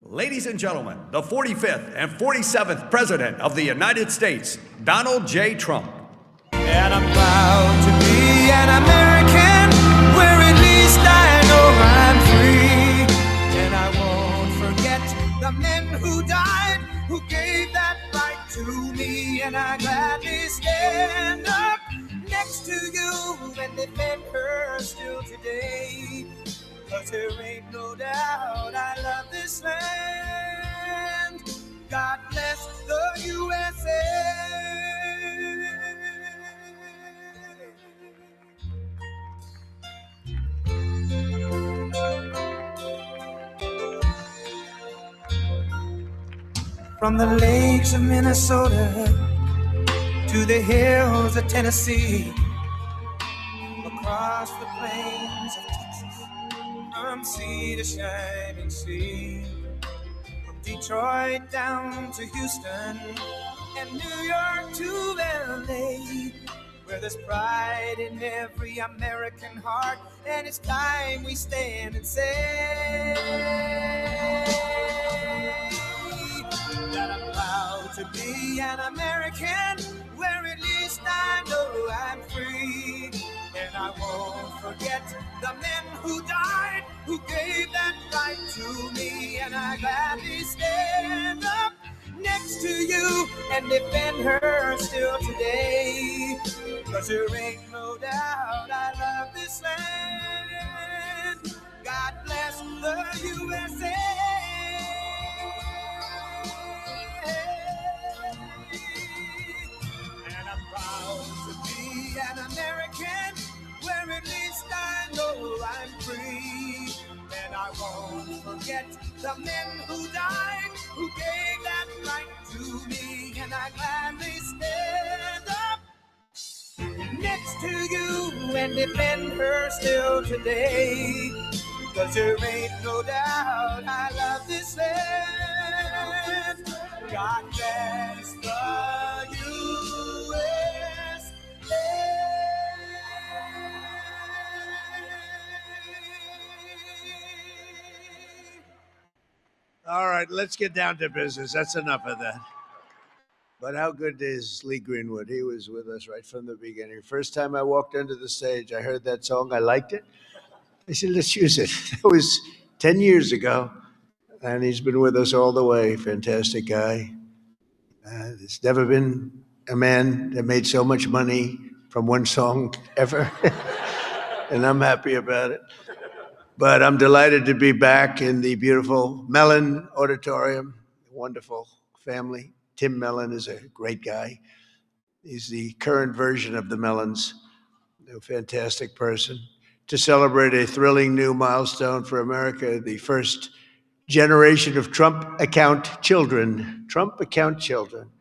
Ladies and gentlemen, the 45th and 47th President of the United States, Donald J. Trump. And I'm proud to be an American, where at least I know I'm free. And I won't forget the men who died, who gave that right to me. And I gladly stand up next to you and defend her still today. 'Cause there ain't no doubt I love this land. God bless the USA. From the lakes of Minnesota to the hills of Tennessee, across the plains of Texas, from sea to shining sea, from Detroit down to Houston and New York to LA, where there's pride in every American heart, and it's time we stand and say that I'm proud to be an American, where at least I know I'm free. And I won't forget the men who died, who gave that right to me. And I gladly stand up next to you and defend her still today. 'Cause there ain't no doubt I love this land. God bless the USA. And I'm proud to be an American, where at least I know I'm free. And I won't forget the men who died, who gave that right to me. And I gladly stand up next to you and defend her still today. 'Cause there ain't no doubt I love this land. God bless the USA. All right, let's get down to business. That's enough of that. But how good is Lee Greenwood? He was with us right from the beginning. First time I walked onto the stage, I heard that song. I liked it. I said, let's use it. That was 10 years ago, and he's been with us all the way. Fantastic guy. There's never been a man that made so much money from one song ever, and I'm happy about it. But I'm delighted to be back in the beautiful Mellon Auditorium, wonderful family. Tim Mellon is a great guy. He's the current version of the Mellons, a fantastic person. To celebrate a thrilling new milestone for America, the first generation of Trump account children. Trump account children.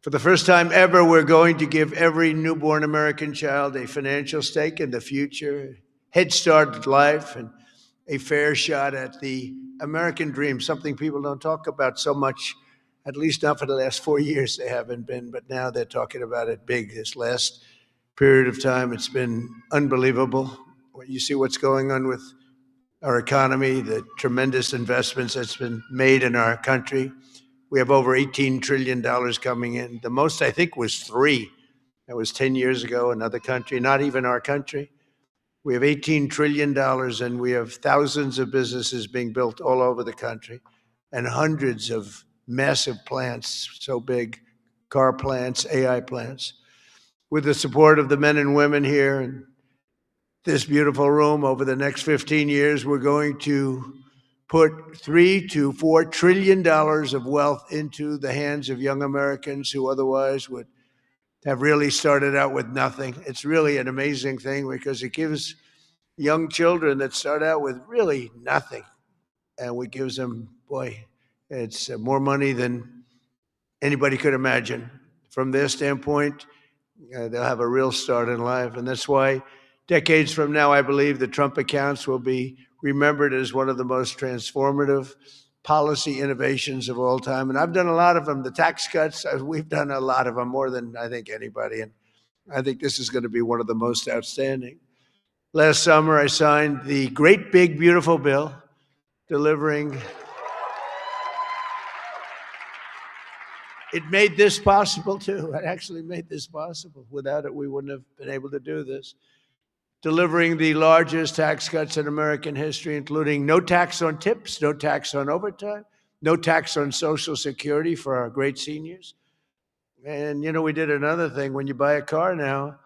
For the first time ever, we're going to give every newborn American child a financial stake in the future, head start at life, and a fair shot at the American dream, something people don't talk about so much, at least not for the last 4 years they haven't been, but now they're talking about it big. This last period of time, it's been unbelievable. You see what's going on with our economy, the tremendous investments that's been made in our country. We have over $18 trillion coming in. The most, I think, was 3. That was 10 years ago, another country, not even our country. We have $18 trillion, and we have thousands of businesses being built all over the country, and hundreds of massive plants, so big, car plants, AI plants. With the support of the men and women here in this beautiful room, over the next 15 years, we're going to put $3 to $4 trillion of wealth into the hands of young Americans who otherwise would have really started out with nothing. It's really an amazing thing because it gives young children that start out with really nothing, and we gives them, boy, it's more money than anybody could imagine. From their standpoint, they'll have a real start in life. And that's why decades from now, I believe the Trump accounts will be remembered as one of the most transformative policy innovations of all time. And I've done a lot of them. The tax cuts, we've done a lot of them, more than I think anybody. And I think this is going to be one of the most outstanding. Last summer, I signed the great big beautiful bill delivering. It made this possible, too. It actually made this possible. Without it, we wouldn't have been able to do this. Delivering the largest tax cuts in American history, including no tax on tips, no tax on overtime, no tax on Social Security for our great seniors. And, you know, we did another thing. When you buy a car now,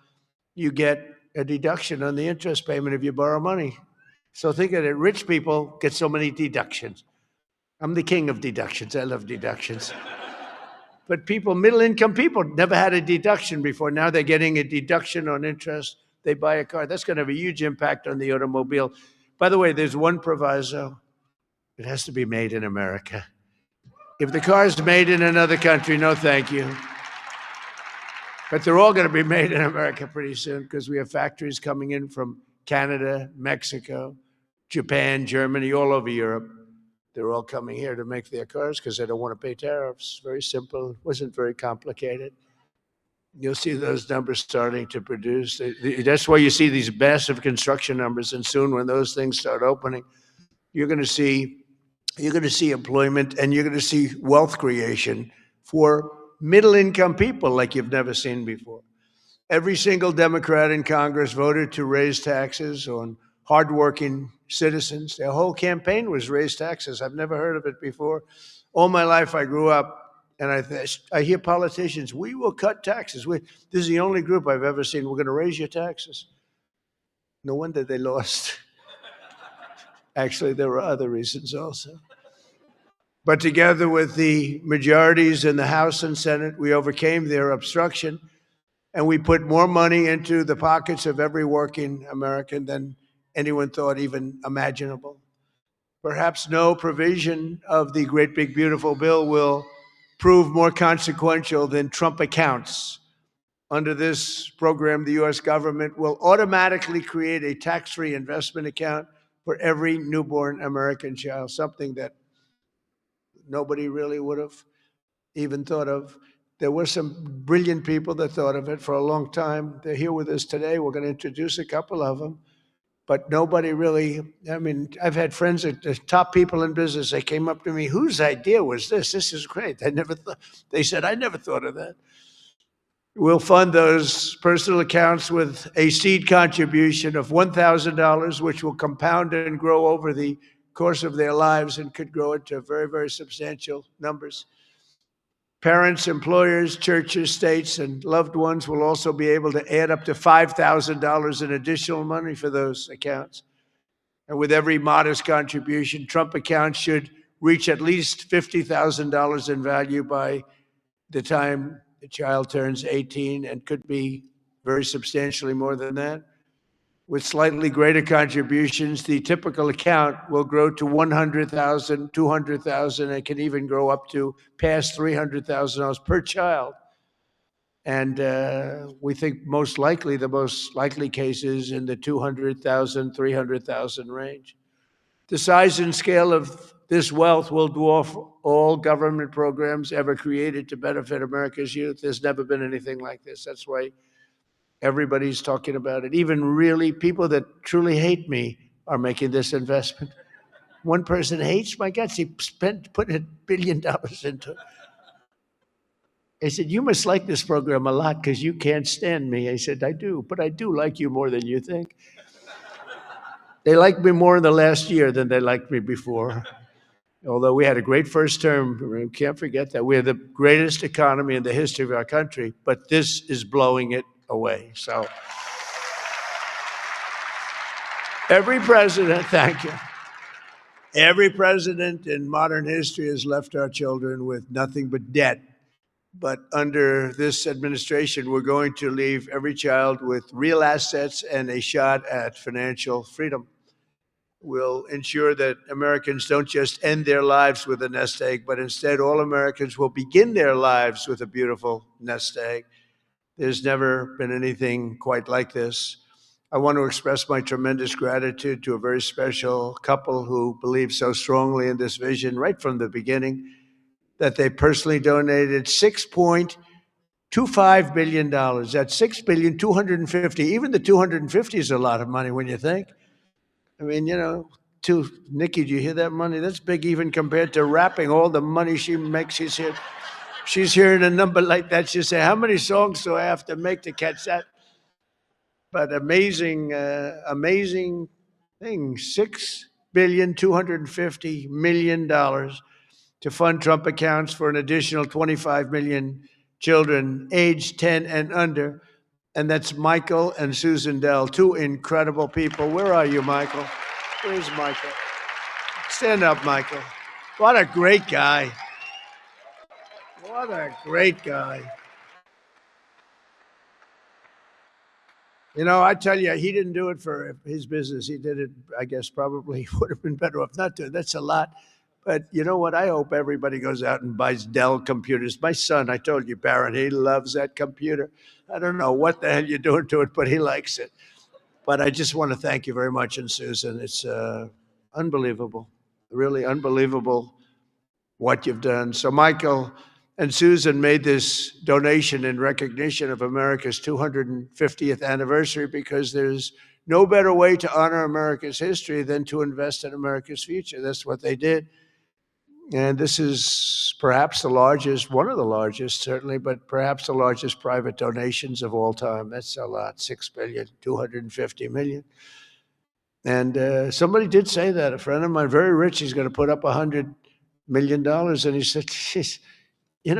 you get a deduction on the interest payment if you borrow money. So think of it. Rich people get so many deductions. I'm the king of deductions. I love deductions. But people, middle-income people, never had a deduction before. Now they're getting a deduction on interest. They buy a car. That's going to have a huge impact on the automobile. By the way, there's one proviso. It has to be made in America. If the car is made in another country, no thank you. But they're all going to be made in America pretty soon because we have factories coming in from Canada, Mexico, Japan, Germany, all over Europe. They're all coming here to make their cars because they don't want to pay tariffs. Very simple. It wasn't very complicated. You'll see those numbers starting to produce. That's why you see these massive construction numbers. And soon when those things start opening, you're going to see employment and you're going to see wealth creation for middle-income people like you've never seen before. Every single Democrat in Congress voted to raise taxes on hardworking citizens. Their whole campaign was raise taxes. I've never heard of it before. All my life I grew up, and I hear politicians, we will cut taxes. This is the only group I've ever seen, we're going to raise your taxes. No wonder they lost. Actually, there were other reasons also. But together with the majorities in the House and Senate, we overcame their obstruction, and we put more money into the pockets of every working American than anyone thought even imaginable. Perhaps no provision of the great big beautiful bill will prove more consequential than Trump accounts. Under this program, the U.S. government will automatically create a tax-free investment account for every newborn American child, something that nobody really would have even thought of. There were some brilliant people that thought of it for a long time. They're here with us today. We're going to introduce a couple of them. But nobody really, I mean, I've had friends at the top people in business. They came up to me, whose idea was this? This is great. They said, I never thought of that. We'll fund those personal accounts with a seed contribution of $1,000, which will compound and grow over the course of their lives and could grow into very, very substantial numbers. Parents, employers, churches, states, and loved ones will also be able to add up to $5,000 in additional money for those accounts. And with every modest contribution, Trump accounts should reach at least $50,000 in value by the time the child turns 18, and could be very substantially more than that. With slightly greater contributions, the typical account will grow to $100,000, $200,000, and can even grow up to past $300,000 per child. And we think the most likely cases in the $200,000, $300,000 range. The size and scale of this wealth will dwarf all government programs ever created to benefit America's youth. There's never been anything like this. That's why everybody's talking about it. Even really people that truly hate me are making this investment. One person hates my guts. He put $1 billion into it. I said, you must like this program a lot because you can't stand me. I said, I do, but I do like you more than you think. They liked me more in the last year than they liked me before. Although we had a great first term, we can't forget that. We're the greatest economy in the history of our country, but this is blowing it away. So every president, thank you. Every president in modern history has left our children with nothing but debt. But under this administration, we're going to leave every child with real assets and a shot at financial freedom. We'll ensure that Americans don't just end their lives with a nest egg, but instead all Americans will begin their lives with a beautiful nest egg. There's never been anything quite like this. I want to express my tremendous gratitude to a very special couple who believed so strongly in this vision right from the beginning that they personally donated $6.25 billion. That's $6,250,000,000. Even the 250 is a lot of money when you think. I mean, Nikki, do you hear that money? That's big even compared to rapping. All the money she makes, she's hearing a number like that. She'll say, how many songs do I have to make to catch that? But amazing thing, $6,250,000,000 to fund Trump accounts for an additional 25 million children aged 10 and under. And that's Michael and Susan Dell, two incredible people. Where are you, Michael? Where's Michael? Stand up, Michael. What a great guy. What a great guy. I tell you, he didn't do it for his business. He did it, I guess, probably would have been better off not to. That's a lot. But you know what? I hope everybody goes out and buys Dell computers. My son, I told you, Barron, he loves that computer. I don't know what the hell you're doing to it, but he likes it. But I just want to thank you very much, and Susan. It's unbelievable, really unbelievable what you've done. So Michael and Susan made this donation in recognition of America's 250th anniversary because there's no better way to honor America's history than to invest in America's future. That's what they did. And this is perhaps the largest, one of the largest, certainly, but perhaps the largest private donations of all time. That's a lot, $6,250,000,000. And somebody did say that. A friend of mine, very rich, he's going to put up $100 million. And he said, geez,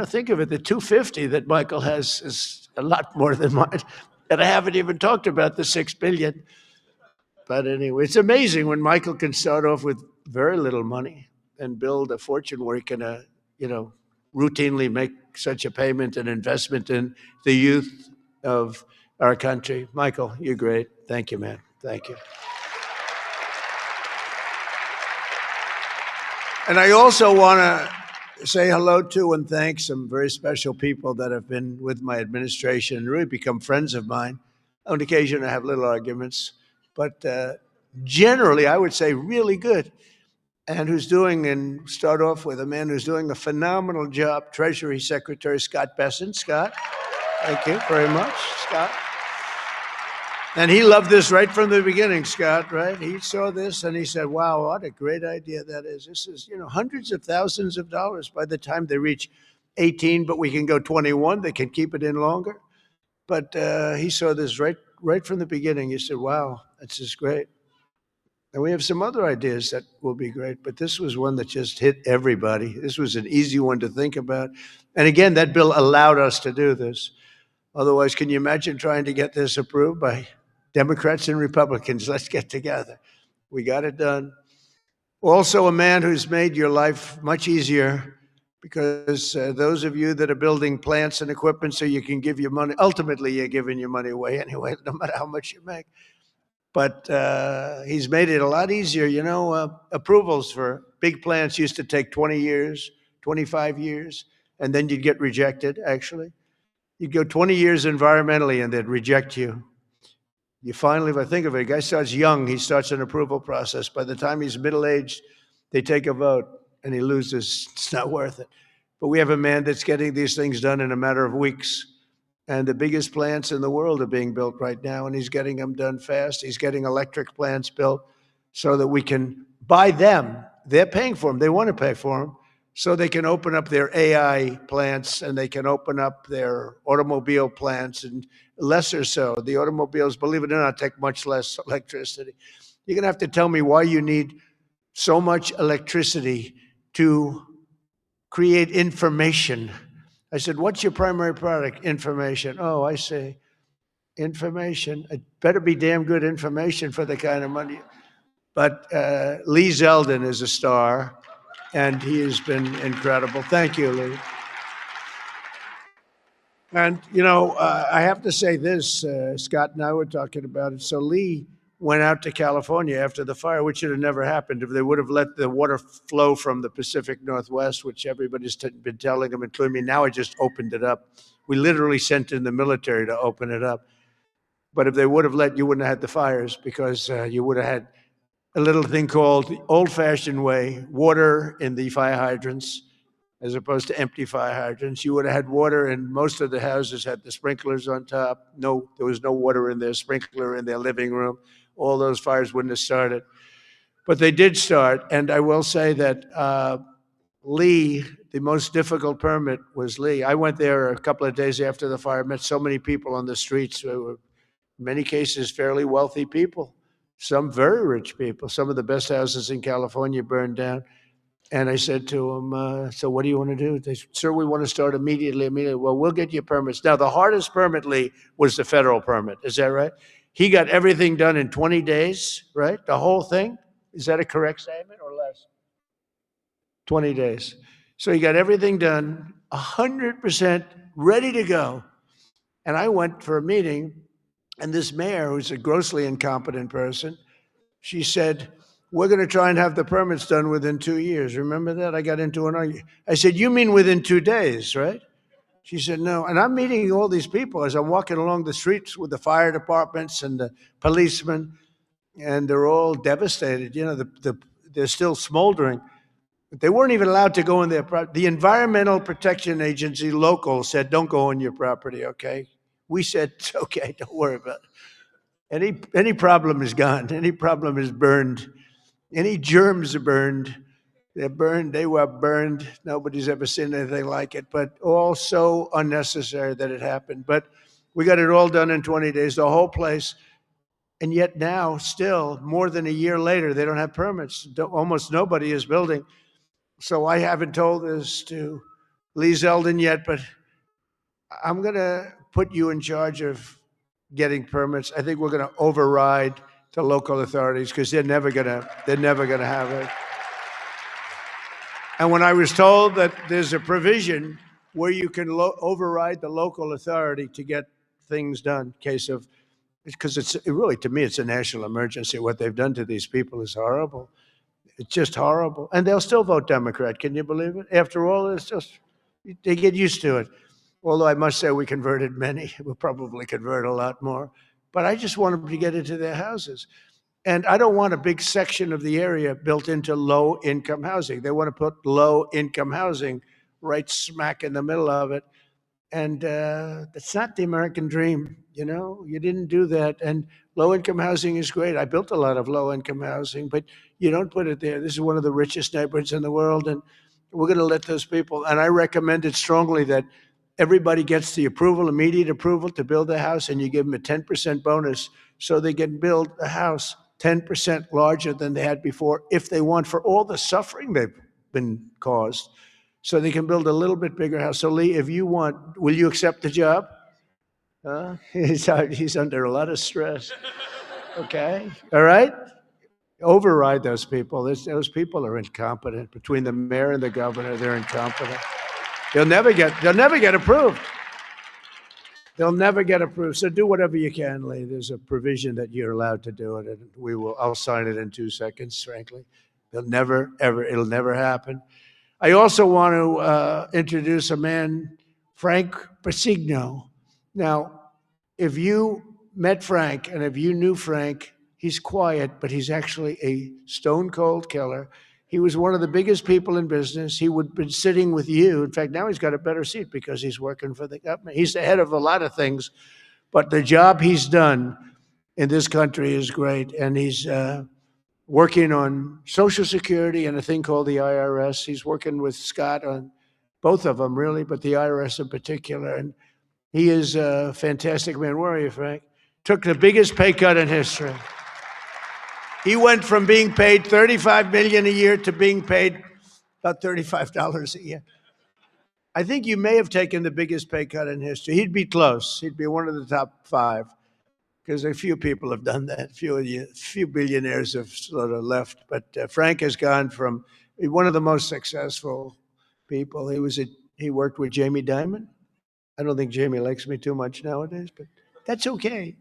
think of it, the 250 that Michael has is a lot more than mine. And I haven't even talked about the 6 billion. But anyway, it's amazing when Michael can start off with very little money and build a fortune where he can, routinely make such a payment and investment in the youth of our country. Michael, you're great. Thank you, man. Thank you. And I also want to say hello to and thank some very special people that have been with my administration and really become friends of mine. On occasion, I have little arguments, but generally, I would say really good. And start off with a man who's doing a phenomenal job, Treasury Secretary Scott Bessent. Scott, thank you very much, Scott. And he loved this right from the beginning, Scott, right? He saw this and he said, wow, what a great idea that is. This is, hundreds of thousands of dollars by the time they reach 18, but we can go 21. They can keep it in longer. But he saw this right from the beginning. He said, wow, that's just great. And we have some other ideas that will be great, but this was one that just hit everybody. This was an easy one to think about. And again, that bill allowed us to do this. Otherwise, can you imagine trying to get this approved by Democrats and Republicans? Let's get together. We got it done. Also, a man who's made your life much easier because those of you that are building plants and equipment so you can give your money, ultimately you're giving your money away anyway, no matter how much you make. But he's made it a lot easier. Approvals for big plants used to take 20 years, 25 years, and then you'd get rejected, actually. You'd go 20 years environmentally and they'd reject you. You finally, if I think of it, a guy starts young, he starts an approval process. By the time he's middle-aged, they take a vote and he loses. It's not worth it. But we have a man that's getting these things done in a matter of weeks. And the biggest plants in the world are being built right now, and he's getting them done fast. He's getting electric plants built so that we can buy them. They're paying for them. They want to pay for them so they can open up their AI plants and they can open up their automobile plants, and lesser so. The automobiles, believe it or not, take much less electricity. You're going to have to tell me why you need so much electricity to create information. I said, what's your primary product? Information. Oh, I see. Information. It better be damn good information for the kind of money. But Lee Zeldin is a star, and he has been incredible. Thank you, Lee. And, I have to say this, Scott and I were talking about it. So Lee went out to California after the fire, which should have never happened if they would have let the water flow from the Pacific Northwest, which everybody's been telling them, including me. Now I just opened it up. We literally sent in the military to open it up. But if they would have let, you wouldn't have had the fires because you would have had a little thing called the old-fashioned way, water in the fire hydrants as opposed to empty fire hydrants. You would have had water, and most of the houses had the sprinklers on top. No, there was no water in their sprinkler in their living room. All those fires wouldn't have started. But they did start, and I will say that Lee, the most difficult permit was Lee. I went there a couple of days after the fire, met so many people on the streets who were, in many cases, fairly wealthy people, some very rich people. Some of the best houses in California burned down. And I said to him, so what do you want to do? They said, sir, we want to start immediately. Well, we'll get you permits. Now, the hardest permit, Lee, was the federal permit. Is that right? He got everything done in 20 days, right? The whole thing? Is that a correct statement or less? 20 days. So he got everything done, 100% ready to go. And I went for a meeting, and this mayor, who's a grossly incompetent person, she said, we're going to try and have the permits done within 2 years. Remember that? I got into an argument. I said, you mean within 2 days, right? She said, no. And I'm meeting all these people as I'm walking along the streets with the fire departments and the policemen, and they're all devastated. They're still smoldering. They weren't even allowed to go in their property. The Environmental Protection Agency local said, don't go on your property, okay? We said, it's okay, don't worry about it. Any problem is gone. Any problem is burned. Any germs are burned. They're burned. They were burned. Nobody's ever seen anything like it, but all so unnecessary that it happened. But we got it all done in 20 days, the whole place. And yet now, still, more than a year later, they don't have permits. Almost nobody is building. So I haven't told this to Lee Zeldin yet, but I'm going to put you in charge of getting permits. I think we're going to override the local authorities because they're never going to have it. And when I was told that there's a provision where you can override the local authority to get things done, in case of, because to me, it's a national emergency. What they've done to these people is horrible. It's just horrible. And they'll still vote Democrat. Can you believe it? After all, it's just, they get used to it. Although I must say we converted many. We'll probably convert a lot more. But I just want them to get into their houses. And I don't want a big section of the area built into low-income housing. They want to put low-income housing right smack in the middle of it. And that's not the American dream, You didn't do that. And low-income housing is great. I built a lot of low-income housing, but you don't put it there. This is one of the richest neighborhoods in the world, and we're going to let those people. And I recommended strongly that everybody gets the immediate approval to build a house, and you give them a 10% bonus so they can build a house 10% larger than they had before, if they want, for all the suffering they've been caused. So they can build a little bit bigger house. So Lee, if you want, will you accept the job? He's under a lot of stress. Okay, all right? Override those people. Those people are incompetent. Between the mayor and the governor, they're incompetent. They'll never get approved. They'll never get approved. So do whatever you can, Lee. There's a provision that you're allowed to do it, and I'll sign it in 2 seconds, frankly. It'll never happen. I also want to introduce a man, Frank Pasigno. Now, if you met Frank and if you knew Frank, he's quiet, but he's actually a stone-cold killer. He was one of the biggest people in business. He would have been sitting with you. In fact, now he's got a better seat because he's working for the government. He's the head of a lot of things, but the job he's done in this country is great. And he's working on Social Security and a thing called the IRS. He's working with Scott on both of them, really, but the IRS in particular. And he is a fantastic man. Where are you, Frank? Took the biggest pay cut in history. He went from being paid $35 million a year to being paid about $35 a year. I think you may have taken the biggest pay cut in history. He'd be close. He'd be one of the top 5, because a few people have done that. Few billionaires have sort of left. But Frank has gone from one of the most successful people. He worked with Jamie Dimon. I don't think Jamie likes me too much nowadays, but that's okay.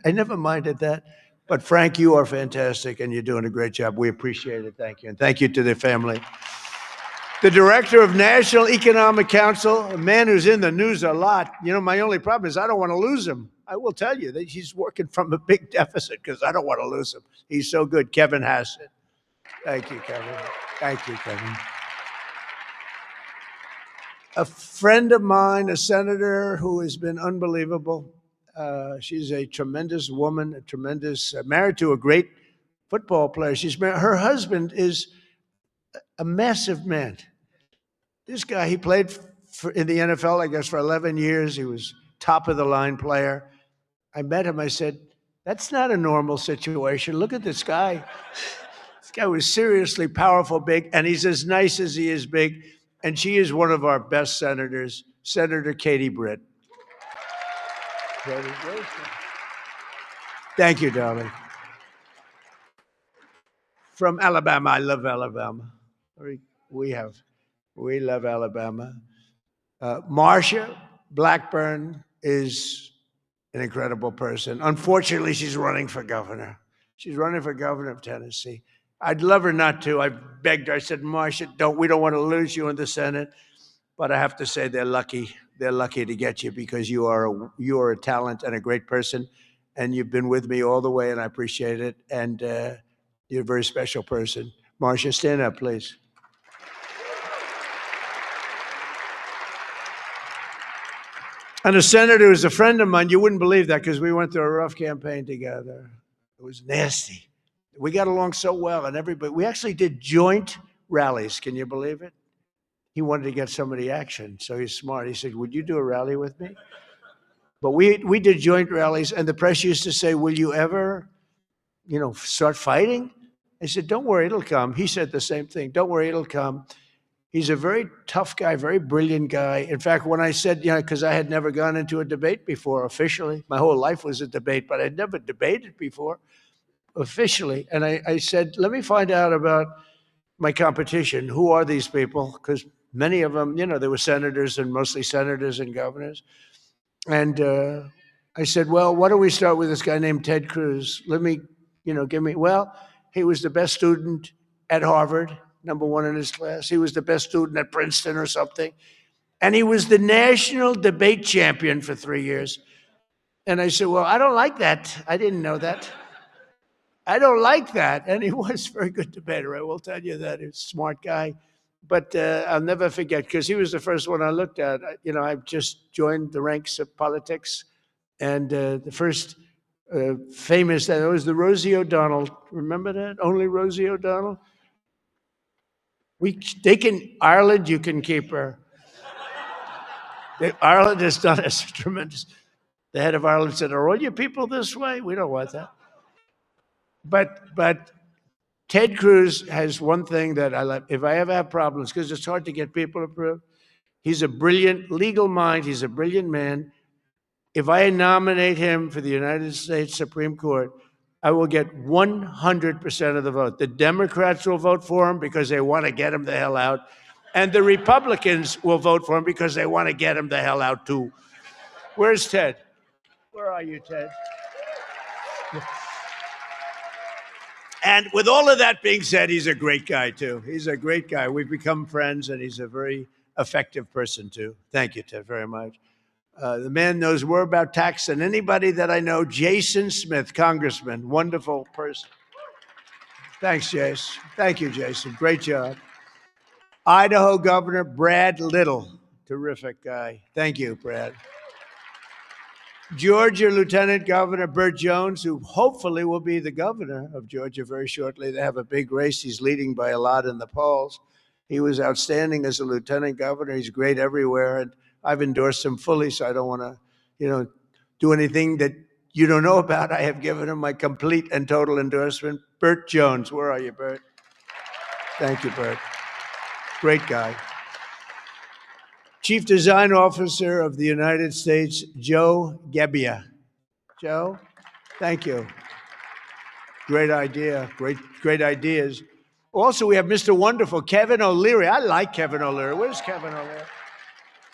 I never minded that. But Frank, you are fantastic, and you're doing a great job. We appreciate it. Thank you. And thank you to the family. The director of National Economic Council, a man who's in the news a lot. You know, my only problem is I don't want to lose him. I will tell you that he's working from a big deficit because I don't want to lose him. He's so good. Kevin Hassett. Thank you, Kevin. Thank you, Kevin. A friend of mine, a senator who has been unbelievable. She's a tremendous woman, a tremendous, married to a great football player. Her husband is a massive man. This guy, he played in the NFL, I guess, for 11 years. He was top of the line player. I met him. I said, that's not a normal situation. Look at this guy. This guy was seriously powerful, big, and he's as nice as he is big. And she is one of our best senators, Senator Katie Britt. Thank you, darling. From Alabama. I love Alabama. We love Alabama. Marsha Blackburn is an incredible person. Unfortunately, she's running for governor. She's running for governor of Tennessee. I'd love her not to. I begged her. I said, Marsha, we don't want to lose you in the Senate. But I have to say they're lucky. They're lucky to get you because you are a talent and a great person. And you've been with me all the way, and I appreciate it. And you're a very special person. Marsha, stand up, please. And a senator who's a friend of mine, you wouldn't believe that because we went through a rough campaign together. It was nasty. We got along so well, and we actually did joint rallies. Can you believe it? He wanted to get some of the action, so he's smart. He said, would you do a rally with me? But we did joint rallies, and the press used to say, will you ever, start fighting? I said, don't worry, it'll come. He said the same thing. Don't worry, it'll come. He's a very tough guy, very brilliant guy. In fact, when I said, because I had never gone into a debate before officially, my whole life was a debate, but I'd never debated before officially. And I said, let me find out about my competition. Who are these people? Because many of them, they were senators and mostly senators and governors. And I said, well, why don't we start with this guy named Ted Cruz? He was the best student at Harvard, #1 in his class. He was the best student at Princeton or something. And he was the national debate champion for 3 years. And I said, well, I don't like that. I didn't know that. I don't like that. And he was a very good debater. I will tell you that. He's a smart guy. But I'll never forget, because he was the first one I looked at. I've just joined the ranks of politics. And the first famous, that was the Rosie O'Donnell. Remember that? Only Rosie O'Donnell? Ireland, you can keep her. Ireland has done us tremendous. The head of Ireland said, are all your people this way? We don't want that. But Ted Cruz has one thing that I like. If I ever have problems, because it's hard to get people approved, he's a brilliant legal mind. He's a brilliant man. If I nominate him for the United States Supreme Court, I will get 100% of the vote. The Democrats will vote for him because they want to get him the hell out. And the Republicans will vote for him because they want to get him the hell out too. Where's Ted? Where are you, Ted? And with all of that being said, he's a great guy too. He's a great guy. We've become friends, and he's a very effective person too. Thank you, Ted, very much. The man knows more about tax than anybody that I know. Jason Smith, Congressman, wonderful person. Thanks, Jason. Thank you, Jason. Great job. Idaho Governor Brad Little, terrific guy. Thank you, Brad. Georgia Lieutenant Governor Burt Jones, who hopefully will be the governor of Georgia very shortly. They have a big race. He's leading by a lot in the polls. He was outstanding as a lieutenant governor. He's great everywhere. And I've endorsed him fully, so I don't want to, do anything that you don't know about. I have given him my complete and total endorsement. Burt Jones, where are you, Burt? Thank you, Burt. Great guy. Chief Design Officer of the United States, Joe Gebbia. Joe, thank you. Great idea, great ideas. Also, we have Mr. Wonderful, Kevin O'Leary. I like Kevin O'Leary. Where's Kevin O'Leary?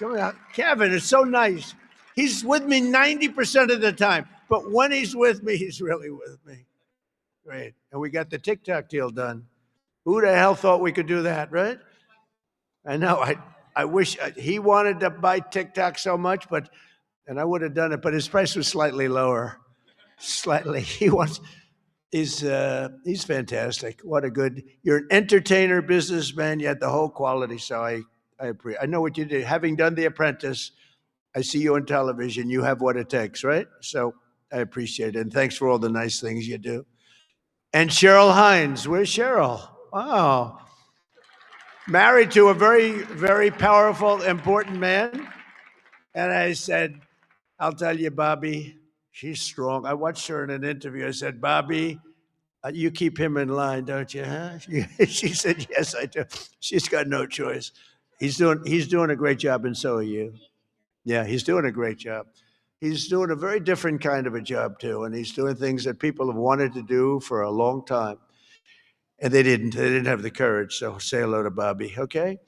Come on, Kevin, it's so nice. He's with me 90% of the time, but when he's with me, he's really with me. Great. And we got the TikTok deal done. Who the hell thought we could do that, right? I know. I wish he wanted to buy TikTok so much, and I would have done it, but his price was slightly lower. Slightly. He's fantastic. What a good, you're an entertainer, businessman, you had the whole quality. So I appreciate, I know what you did. Having done The Apprentice, I see you on television. You have what it takes, right? So I appreciate it. And thanks for all the nice things you do. And Cheryl Hines. Where's Cheryl? Wow. Married to a very, very powerful, important man. And I said, I'll tell you, Bobby, she's strong. I watched her in an interview. I said, Bobby, you keep him in line, don't you? Huh? She said, yes, I do. She's got no choice. He's doing a great job, and so are you. Yeah, he's doing a great job. He's doing a very different kind of a job too, and he's doing things that people have wanted to do for a long time, and they didn't. They didn't have the courage. So say hello to Bobby, okay?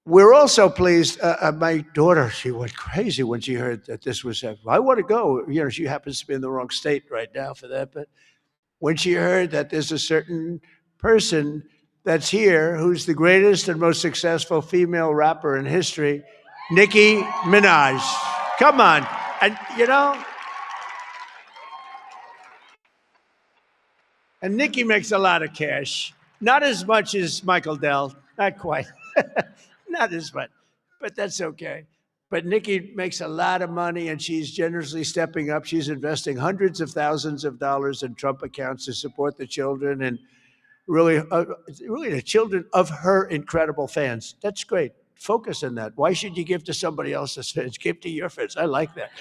We're also pleased. My daughter, she went crazy when she heard that this was happening. I want to go. You know, she happens to be in the wrong state right now for that, but when she heard that there's a certain person that's here who's the greatest and most successful female rapper in history, Nicki Minaj. Come on. And you know, and Nicki makes a lot of cash. Not as much as Michael Dell. Not quite. Not as much. But that's okay. But Nicki makes a lot of money and she's generously stepping up. She's investing hundreds of thousands of dollars in Trump accounts to support the children and really the children of her incredible fans. That's great. Focus on that. Why should you give to somebody else's fans? Give to your fans. I like that.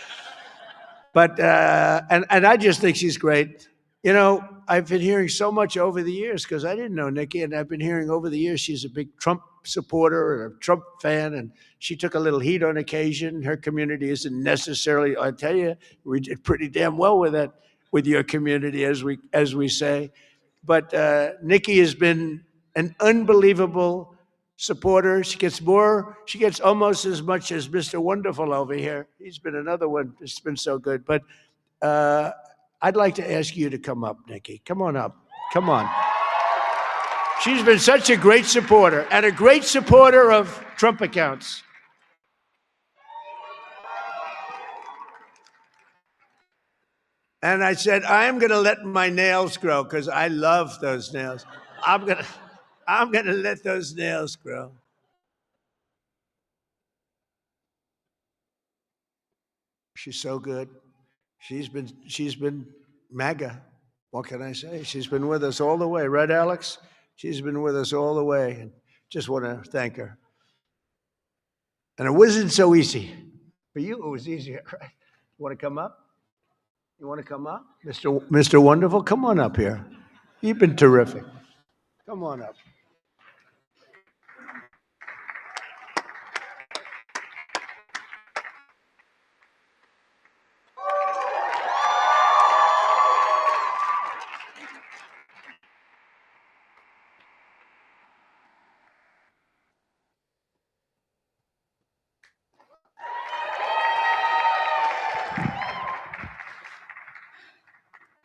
But and I just think she's great. You know, I've been hearing so much over the years because I didn't know Nicki, and I've been hearing over the years she's a big Trump supporter and a Trump fan, and she took a little heat on occasion. Her community isn't necessarily. I tell you, we did pretty damn well with that, with your community, as we say. But Nicki has been an unbelievable supporter. She gets almost as much as Mr. Wonderful over here. He's been another one. It's been so good. But I'd like to ask you to come up, Nicki. Come on up. Come on. She's been such a great supporter and a great supporter of Trump accounts. And I said, I'm going to let my nails grow because I love those nails. I'm going to let those nails grow. She's so good. She's been MAGA. What can I say? She's been with us all the way, right, Alex? She's been with us all the way, and just want to thank her. And it wasn't so easy. For you, it was easier, right? You want to come up? You want to come up? Mr. Wonderful, come on up here. You've been terrific. Come on up.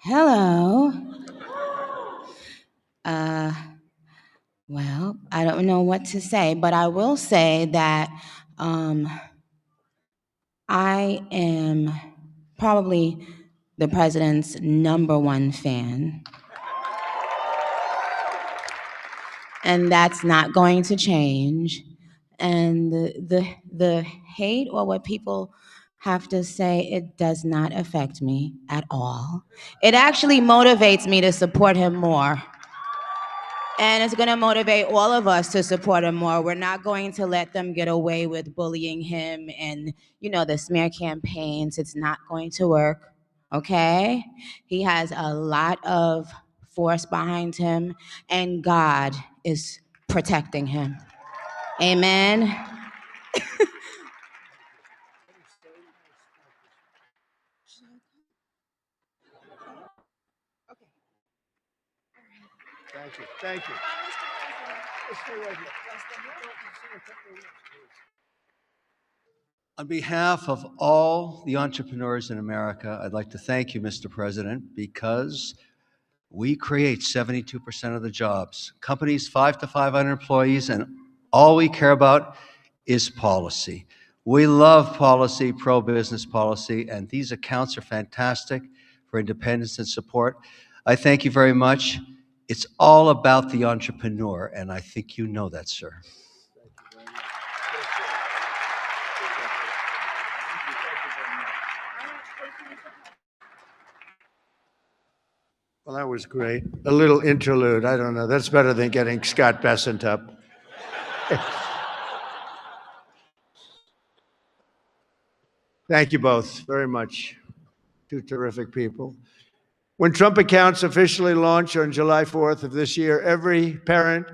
Hello. Well, I don't know what to say, but I will say that I am probably the president's #1 fan. And that's not going to change. And the hate or what people have to say, it does not affect me at all. It actually motivates me to support him more. And it's going to motivate all of us to support him more. We're not going to let them get away with bullying him and, the smear campaigns. It's not going to work, okay? He has a lot of force behind him, and God is protecting him. Amen. Thank you. Thank you. Stay right here. On behalf of all the entrepreneurs in America, I'd like to thank you, Mr. President, because we create 72% of the jobs. Companies 5 to 500 employees, and all we care about is policy. We love policy, pro-business policy, and these accounts are fantastic for independence and support. I thank you very much. It's all about the entrepreneur, and I think you know that, sir. Well, that was great. A little interlude. I don't know. That's better than getting Scott Bessent up. Thank you both very much. Two terrific people. When Trump accounts officially launch on July 4th of this year, every parent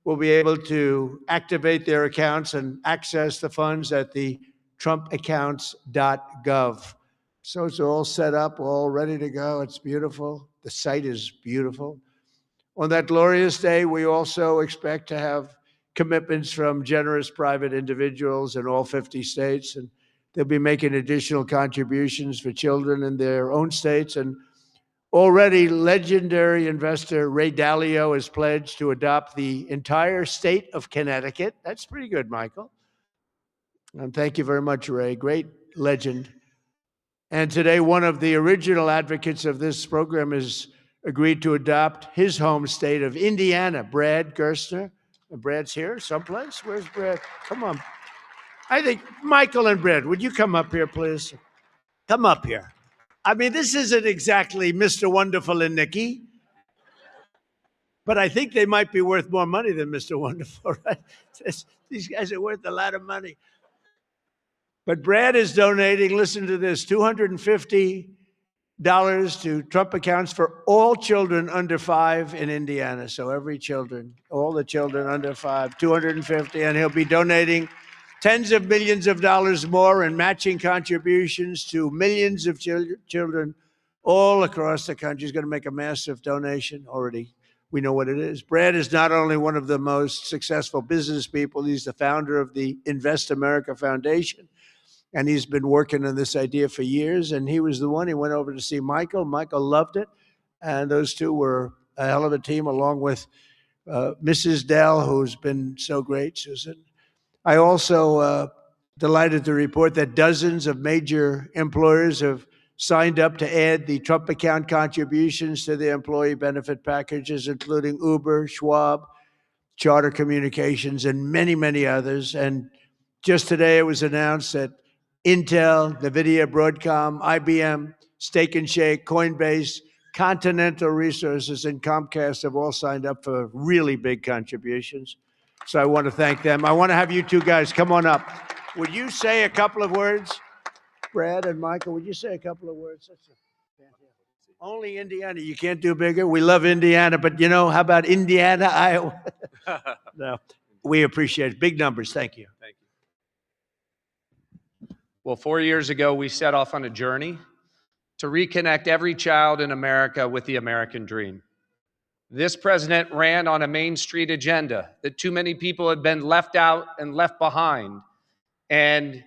will be able to activate their accounts and access the funds at the trumpaccounts.gov. So it's all set up, all ready to go. It's beautiful. The site is beautiful. On that glorious day, we also expect to have commitments from generous private individuals in all 50 states, and they'll be making additional contributions for children in their own states. And already legendary investor Ray Dalio has pledged to adopt the entire state of Connecticut. That's pretty good, Michael. And thank you very much, Ray. Great legend. And today, one of the original advocates of this program has agreed to adopt his home state of Indiana, Brad Gerstner. Brad's here someplace. Where's Brad? Come on. I think Michael and Brad, would you come up here, please? Come up here. I mean, this isn't exactly Mr. Wonderful and Nikki, but I think they might be worth more money than Mr. Wonderful, right? These guys are worth a lot of money. But Brad is donating, listen to this, $250 to Trump accounts for all children under 5 in Indiana. So every children, all the children under 5, $250, and he'll be donating tens of millions of dollars more in matching contributions to millions of children all across the country. He's going to make a massive donation already. We know what it is. Brad is not only one of the most successful business people, he's the founder of the Invest America Foundation. And he's been working on this idea for years. And he was the one, he went over to see Michael. Michael loved it. And those two were a hell of a team, along with Mrs. Dell, who's been so great, Susan. I also delighted to report that dozens of major employers have signed up to add the Trump account contributions to their employee benefit packages, including Uber, Schwab, Charter Communications, and many, many others. And just today it was announced that Intel, NVIDIA, Broadcom, IBM, Steak and Shake, Coinbase, Continental Resources, and Comcast have all signed up for really big contributions. So I want to thank them. I want to have you two guys come on up. Would you say a couple of words? Brad and Michael, would you say a couple of words? Only Indiana. You can't do bigger. We love Indiana, but you know, how about Indiana, Iowa? No, we appreciate it. Big numbers. Thank you. Thank you. Well, 4 years ago, we set off on a journey to reconnect every child in America with the American dream. This president ran on a Main Street agenda that too many people had been left out and left behind. And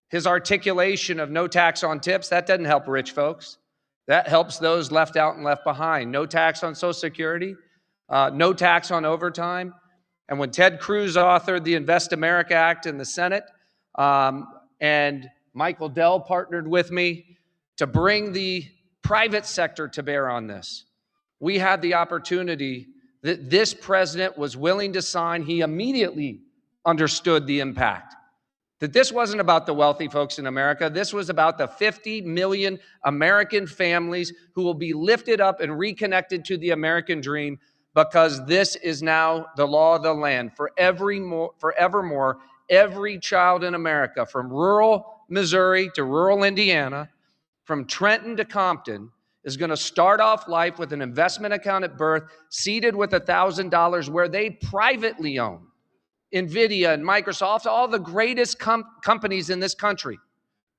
his articulation of no tax on tips, that doesn't help rich folks. That helps those left out and left behind. No tax on Social Security, no tax on overtime. And when Ted Cruz authored the Invest America Act in the Senate, and Michael Dell partnered with me to bring the private sector to bear on this, we had the opportunity that this president was willing to sign. He immediately understood the impact. That this wasn't about the wealthy folks in America. This was about the 50 million American families who will be lifted up and reconnected to the American dream, because this is now the law of the land. Forevermore, every child in America, from rural Missouri to rural Indiana, from Trenton to Compton, is going to start off life with an investment account at birth, seeded with $1,000, where they privately own NVIDIA and Microsoft, all the greatest companies in this country,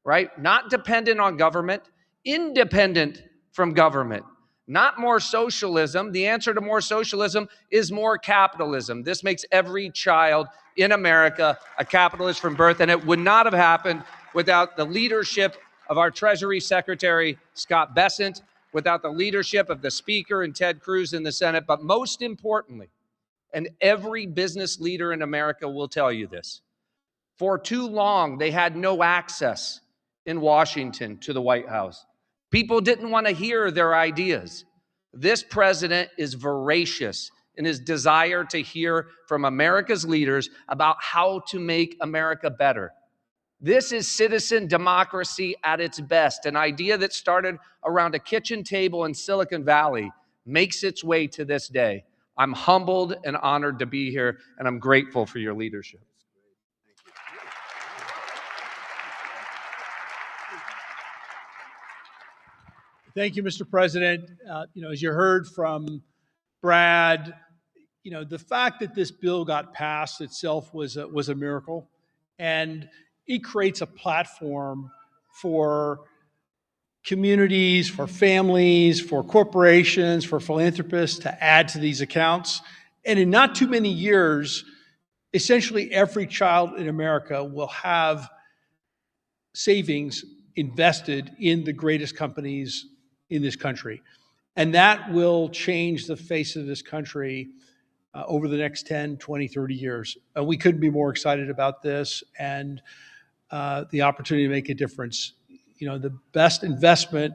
right? Not dependent on government, independent from government. Not more socialism. The answer to more socialism is more capitalism. This makes every child in America a capitalist from birth, and it would not have happened without the leadership of our Treasury Secretary, Scott Bessent, without the leadership of the Speaker and Ted Cruz in the Senate, but most importantly, and every business leader in America will tell you this, for too long, they had no access in Washington to the White House. People didn't want to hear their ideas. This president is voracious in his desire to hear from America's leaders about how to make America better. This is citizen democracy at its best. An idea that started around a kitchen table in Silicon Valley makes its way to this day. I'm humbled and honored to be here, and I'm grateful for your leadership. Thank you, Mr. President. As you heard from Brad, the fact that this bill got passed itself was a miracle, and it creates a platform for communities, for families, for corporations, for philanthropists to add to these accounts. And in not too many years, essentially every child in America will have savings invested in the greatest companies in this country. And that will change the face of this country over the next 10, 20, 30 years. And we couldn't be more excited about this and the opportunity to make a difference. The best investment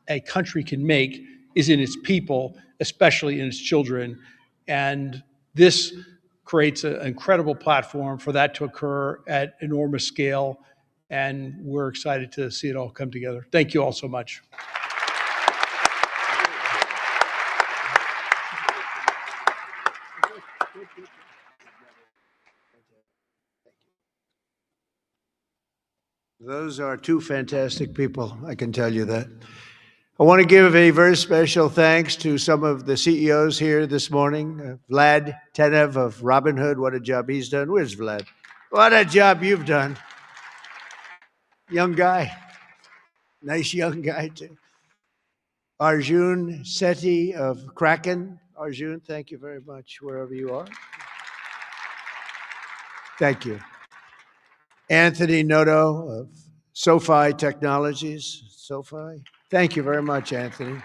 a country can make is in its people, especially in its children. And this creates an incredible platform for that to occur at enormous scale. And we're excited to see it all come together. Thank you all so much. Those are two fantastic people, I can tell you that. I want to give a very special thanks to some of the CEOs here this morning. Vlad Tenev of Robinhood, what a job he's done. Where's Vlad? What a job you've done. Young guy. Nice young guy, too. Arjun Sethi of Kraken. Arjun, thank you very much, wherever you are. Thank you. Anthony Noto of SoFi Technologies. SoFi. Thank you very much, Anthony.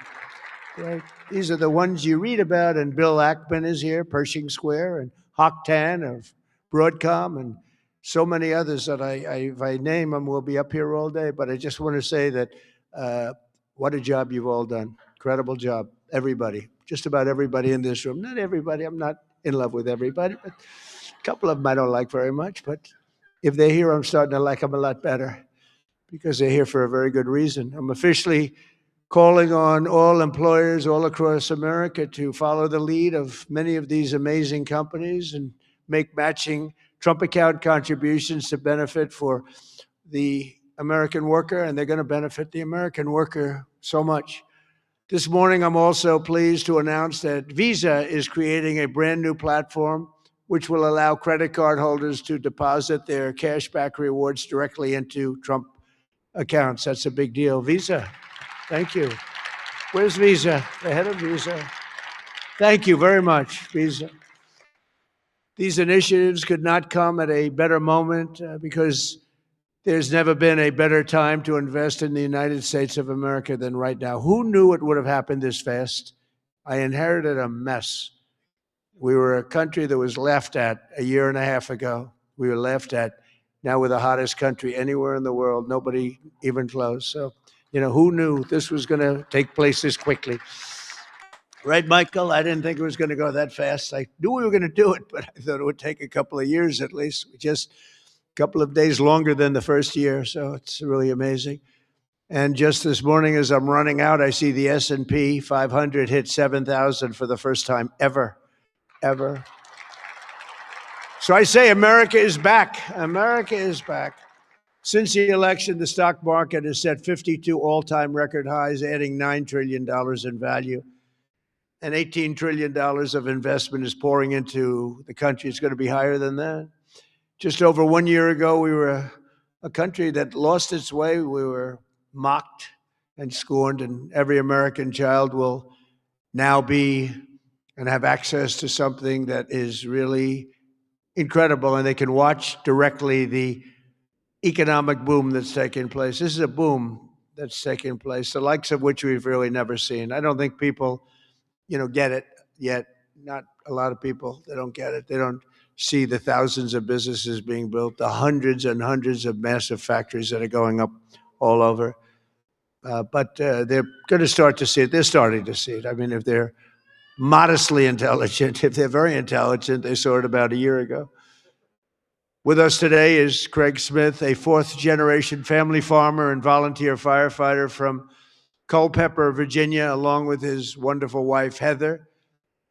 Right. These are the ones you read about, and Bill Ackman is here, Pershing Square, and Hock Tan of Broadcom, and so many others that if I name them, we'll be up here all day. But I just want to say that what a job you've all done. Incredible job, everybody. Just about everybody in this room. Not everybody. I'm not in love with everybody, but a couple of them I don't like very much. But if they're here, I'm starting to like them a lot better because they're here for a very good reason. I'm officially calling on all employers all across America to follow the lead of many of these amazing companies and make matching Trump account contributions to benefit for the American worker, and they're going to benefit the American worker so much. This morning, I'm also pleased to announce that Visa is creating a brand new platform which will allow credit card holders to deposit their cashback rewards directly into Trump accounts. That's a big deal. Visa, thank you. Where's Visa? The head of Visa. Thank you very much, Visa. These initiatives could not come at a better moment because there's never been a better time to invest in the United States of America than right now. Who knew it would have happened this fast? I inherited a mess. We were a country that was laughed at a year and a half ago. We were laughed at. Now we're the hottest country anywhere in the world. Nobody even close. So, who knew this was going to take place this quickly? Right, Michael? I didn't think it was going to go that fast. I knew we were going to do it, but I thought it would take a couple of years at least. Just a couple of days longer than the first year. So it's really amazing. And just this morning, as I'm running out, I see the S&P 500 hit 7,000 for the first time ever. So I say America is back. America is back. Since the election, the stock market has set 52 all-time record highs, adding $9 trillion in value. And $18 trillion of investment is pouring into the country. It's going to be higher than that. Just over 1 year ago, we were a country that lost its way. We were mocked and scorned, and every American child will now be and have access to something that is really incredible, and they can watch directly the economic boom that's taking place. This is a boom that's taking place, the likes of which we've really never seen. I don't think people, get it yet. Not a lot of people. They don't get it. They don't see the thousands of businesses being built, the hundreds and hundreds of massive factories that are going up all over. But they're going to start to see it. They're starting to see it. I mean, if they're modestly intelligent, if they're very intelligent, they saw it about a year ago. With us today is Craig Smith, a fourth-generation family farmer and volunteer firefighter from Culpeper, Virginia, along with his wonderful wife, Heather.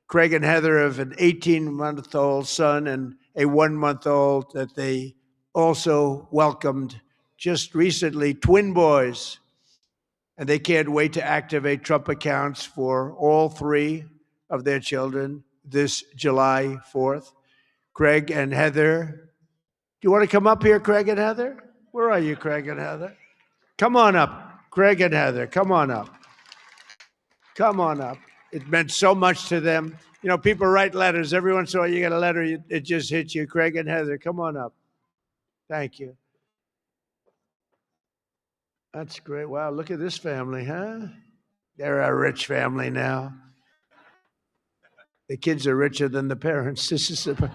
Craig and Heather have an 18-month-old son and a 1-month-old that they also welcomed just recently, twin boys. And they can't wait to activate Trump accounts for all 3 of their children this July 4th. Craig and Heather, do you want to come up here, Craig and Heather? Where are you, Craig and Heather? Come on up, Craig and Heather, come on up. Come on up. It meant so much to them. People write letters. Every once in a while you get a letter, it just hits you. Craig and Heather, come on up. Thank you. That's great. Wow, look at this family, huh? They're a rich family now. The kids are richer than the parents. It's the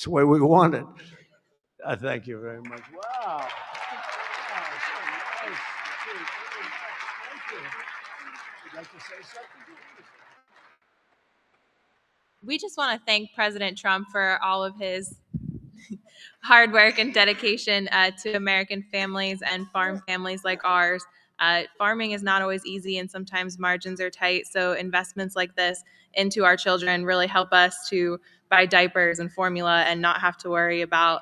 way we want it. Thank you very much. Wow. So nice. Thank you. Would you like to say something? We just want to thank President Trump for all of his hard work and dedication to American families and farm families like ours. Farming is not always easy and sometimes margins are tight. So investments like this into our children really help us to buy diapers and formula and not have to worry about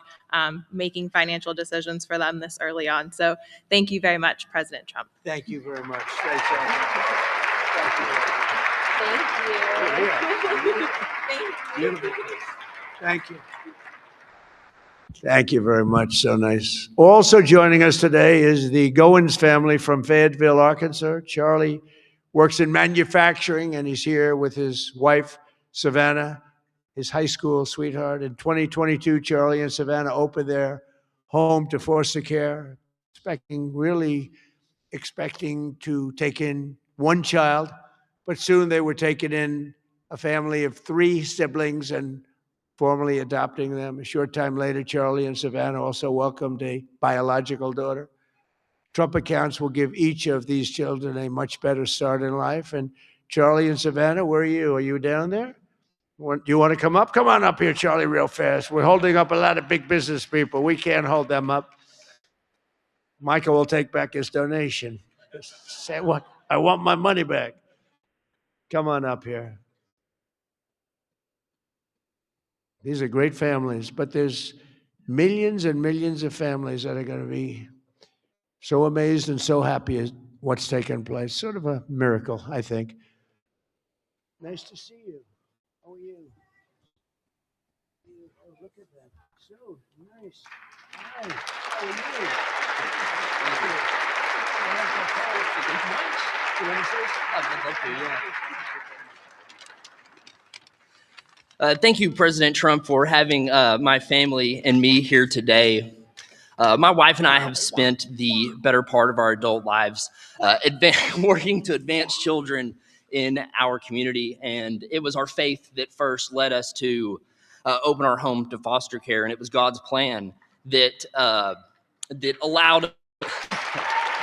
making financial decisions for them this early on. So thank you very much, President Trump. Thank you very much. Thank you. Thank you. Thank you very much. So nice. Also joining us today is the Goins family from Fayetteville, Arkansas. Charlie works in manufacturing, and he's here with his wife, Savannah, his high school sweetheart. In 2022, Charlie and Savannah opened their home to foster care, expecting to take in 1 child, but soon they were taking in a family of 3 siblings and formally adopting them. A short time later, Charlie and Savannah also welcomed a biological daughter. Trump accounts will give each of these children a much better start in life. And Charlie and Savannah, where are you? Are you down there? Do you want to come up? Come on up here, Charlie, real fast. We're holding up a lot of big business people. We can't hold them up. Michael will take back his donation. Say what? I want my money back. Come on up here. These are great families, but there's millions and millions of families that are going to be so amazed and so happy at what's taken place. Sort of a miracle, I think. Nice to see you. How are you? Oh, look at that. So nice. Hi. How are you? You want to say something? I'd love to, yeah. Thank you, President Trump, for having my family and me here today. My wife and I have spent the better part of our adult lives working to advance children in our community, and it was our faith that first led us to open our home to foster care, and it was God's plan that allowed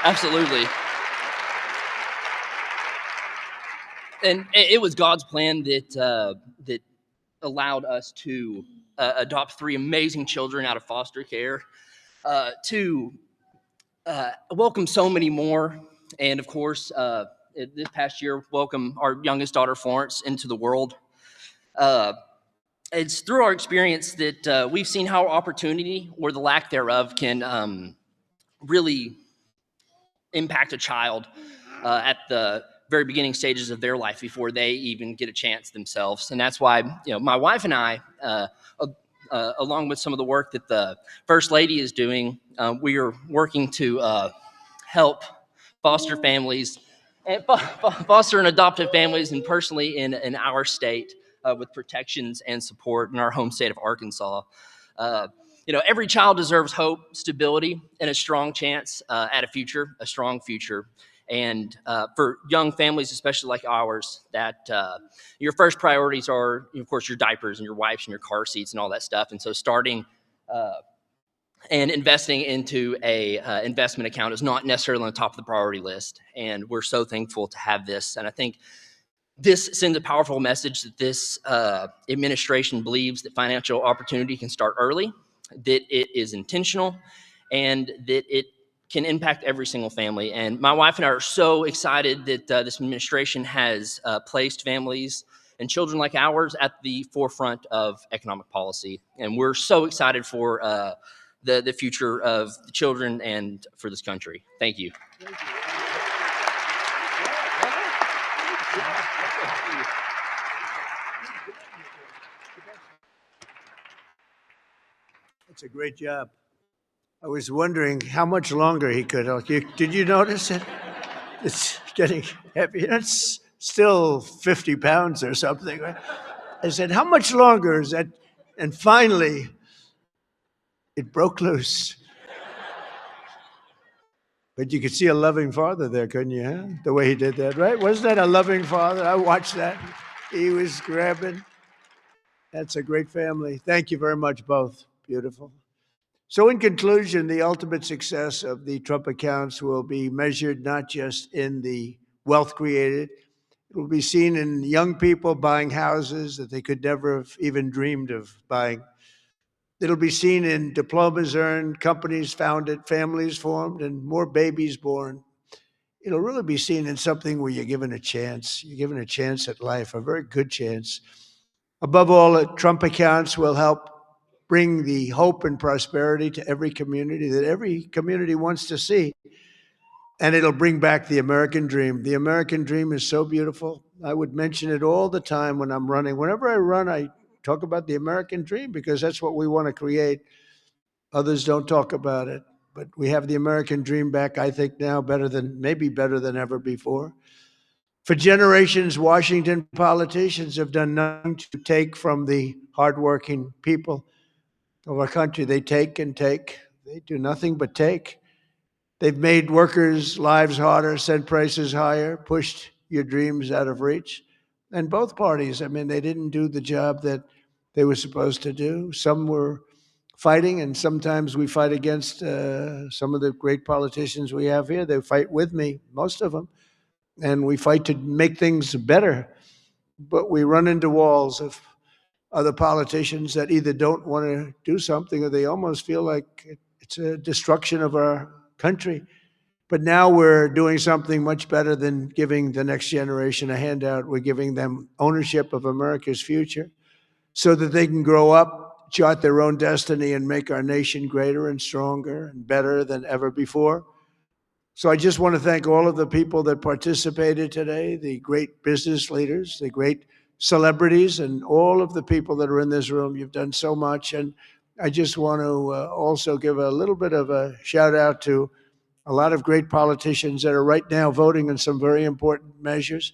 absolutely. And it was God's plan that allowed us to adopt 3 amazing children out of foster care, to welcome so many more, and of course, this past year, welcome our youngest daughter, Florence, into the world. It's through our experience that we've seen how opportunity, or the lack thereof, can really impact a child at the very beginning stages of their life before they even get a chance themselves. And that's why, my wife and I, along with some of the work that the First Lady is doing, we are working to help foster families, and foster and adoptive families, and personally in our state with protections and support in our home state of Arkansas. Every child deserves hope, stability, and a strong chance at a future, a strong future. And for young families, especially like ours, that your first priorities are, of course, your diapers and your wipes and your car seats and all that stuff. And so starting and investing into a investment account is not necessarily on the top of the priority list. And we're so thankful to have this. And I think this sends a powerful message that this administration believes that financial opportunity can start early, that it is intentional, and that it can impact every single family. And my wife and I are so excited that this administration has placed families and children like ours at the forefront of economic policy. And we're so excited for the future of the children and for this country. Thank you. That's a great job. I was wondering how much longer he could. Did you notice it? It's getting heavy. It's still 50 pounds or something. Right? I said, how much longer is that? And finally, it broke loose. But you could see a loving father there, couldn't you? Huh? The way he did that, right? Wasn't that a loving father? I watched that. He was grabbing. That's a great family. Thank you very much, both. Beautiful. So in conclusion, the ultimate success of the Trump accounts will be measured not just in the wealth created, it will be seen in young people buying houses that they could never have even dreamed of buying. It'll be seen in diplomas earned, companies founded, families formed, and more babies born. It'll really be seen in something where you're given a chance. You're given a chance at life, a very good chance. Above all, Trump accounts will help bring the hope and prosperity to every community that every community wants to see. And it'll bring back the American dream. The American dream is so beautiful. I would mention it all the time when I'm running. Whenever I run, I talk about the American dream because that's what we want to create. Others don't talk about it. But we have the American dream back, I think now, maybe better than ever before. For generations, Washington politicians have done nothing to take from the hardworking people of our country. They take and take. They do nothing but take. They've made workers' lives harder, sent prices higher, pushed your dreams out of reach. And both parties, they didn't do the job that they were supposed to do. Some were fighting, and sometimes we fight against some of the great politicians we have here. They fight with me, most of them, and we fight to make things better. But we run into walls of other politicians that either don't want to do something or they almost feel like it's a destruction of our country. But now we're doing something much better than giving the next generation a handout. We're giving them ownership of America's future so that they can grow up, chart their own destiny, and make our nation greater and stronger and better than ever before. So I just want to thank all of the people that participated today, the great business leaders, the great celebrities, and all of the people that are in this room. You've done so much. And I just want to also give a little bit of a shout out to a lot of great politicians that are right now voting on some very important measures,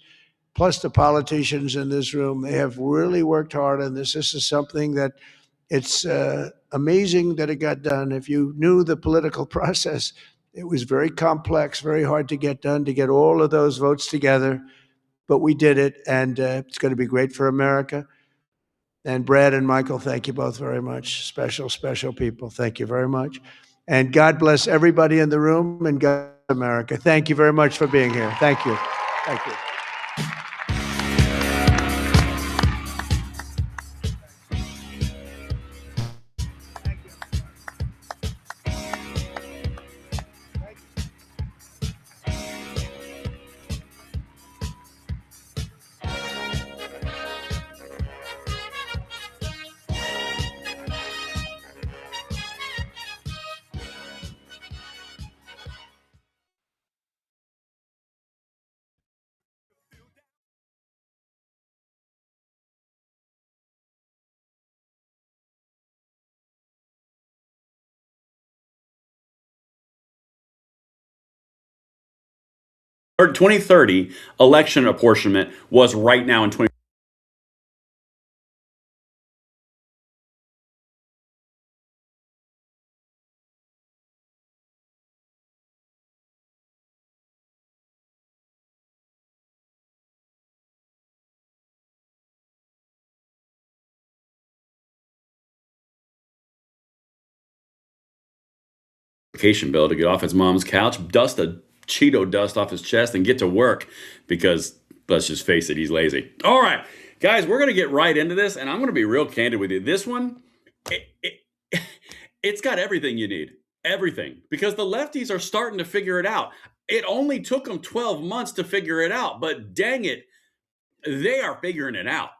plus the politicians in this room. They have really worked hard on this. This is something that it's amazing that it got done. If you knew the political process, it was very complex, very hard to get done, to get all of those votes together. But we did it, and it's going to be great for America. And Brad and Michael, thank you both very much. Special, special people. Thank you very much. And God bless everybody in the room, and God bless America. Thank you very much for being here. Thank you. Thank you. Our 2030 election apportionment was right now in 20. vacation bill to get off his mom's couch, dust a Cheeto dust off his chest, and get to work because, let's just face it, he's lazy. All right, guys, we're going to get right into this, and I'm going to be real candid with you. This one, it's got everything you need. Everything. Because the lefties are starting to figure it out. It only took them 12 months to figure it out, but dang it, they are figuring it out.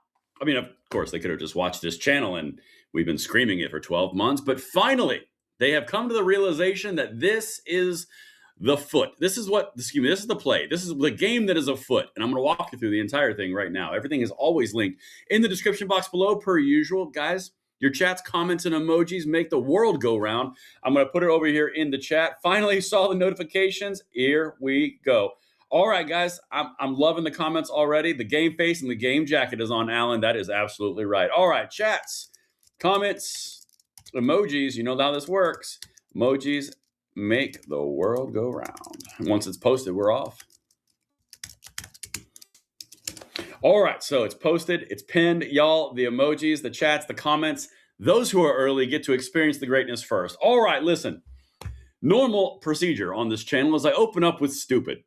I mean, of course, they could have just watched this channel and we've been screaming it for 12 months, but finally, they have come to the realization that this is the foot. This is the play. This is the game that is afoot. And I'm going to walk you through the entire thing right now. Everything is always linked in the description box below, per usual. Guys, your chats, comments, and emojis make the world go round. I'm going to put it over here in the chat. Finally saw the notifications. Here we go. All right, guys, I'm loving the comments already. The game face and the game jacket is on Alan. That is absolutely right. All right, chats, comments, emojis. You know how this works. Emojis make the world go round. Once it's posted, we're off. All right, so it's posted, it's pinned. Y'all, the emojis, the chats, the comments, those who are early get to experience the greatness first. All right, listen. Normal procedure on this channel is I open up with stupid.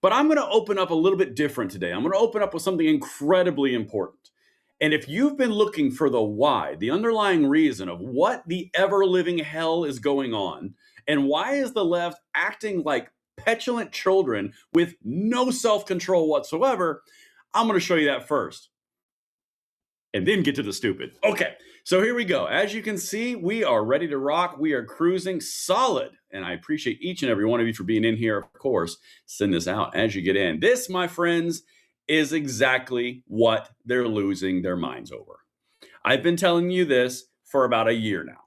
But I'm going to open up a little bit different today. I'm going to open up with something incredibly important. And if you've been looking for the why, the underlying reason of what the ever-living hell is going on, and why is the left acting like petulant children with no self-control whatsoever, I'm going to show you that first. And then get to the stupid. Okay, so here we go. As you can see, we are ready to rock. We are cruising solid. And I appreciate each and every one of you for being in here, of course. Send this out as you get in. This, my friends, is exactly what they're losing their minds over. I've been telling you this for about a year now.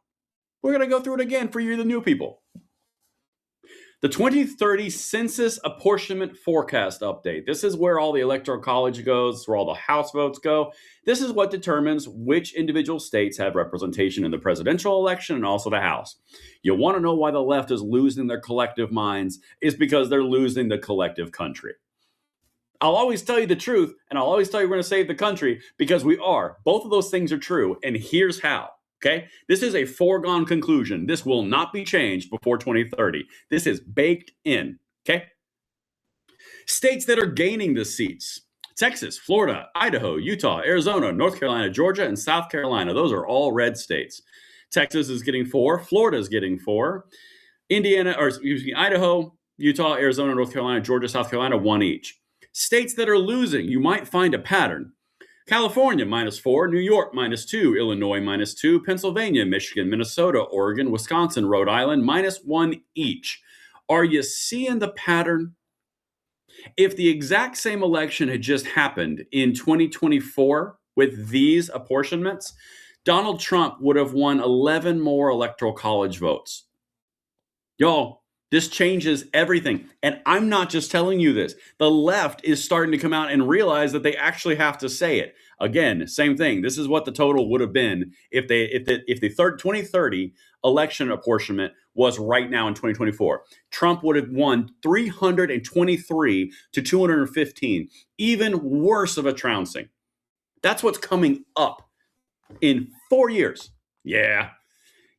We're going to go through it again for you, the new people. The 2030 Census Apportionment Forecast Update. This is where all the Electoral College goes, where all the House votes go. This is what determines which individual states have representation in the presidential election and also the House. You want to know why the left is losing their collective minds? Is because they're losing the collective country. I'll always tell you the truth, and I'll always tell you we're going to save the country, because we are. Both of those things are true, and here's how. Okay, this is a foregone conclusion. This will not be changed before 2030. This is baked in. Okay, states that are gaining the seats: Texas, Florida, Idaho, Utah, Arizona, North Carolina, Georgia, and South Carolina. Those are all red states. Texas is getting 4. Florida is getting 4. Idaho, Utah, Arizona, North Carolina, Georgia, South Carolina, 1 each. States that are losing, you might find a pattern. California, -4, New York, -2, Illinois, -2, Pennsylvania, Michigan, Minnesota, Oregon, Wisconsin, Rhode Island, -1 each. Are you seeing the pattern? If the exact same election had just happened in 2024 with these apportionments, Donald Trump would have won 11 more Electoral College votes. Y'all, this changes everything. And I'm not just telling you this. The left is starting to come out and realize that they actually have to say it. Again, same thing. This is what the total would have been if the 2030 election apportionment was right now in 2024. Trump would have won 323 to 215. Even worse of a trouncing. That's what's coming up in 4 years. Yeah,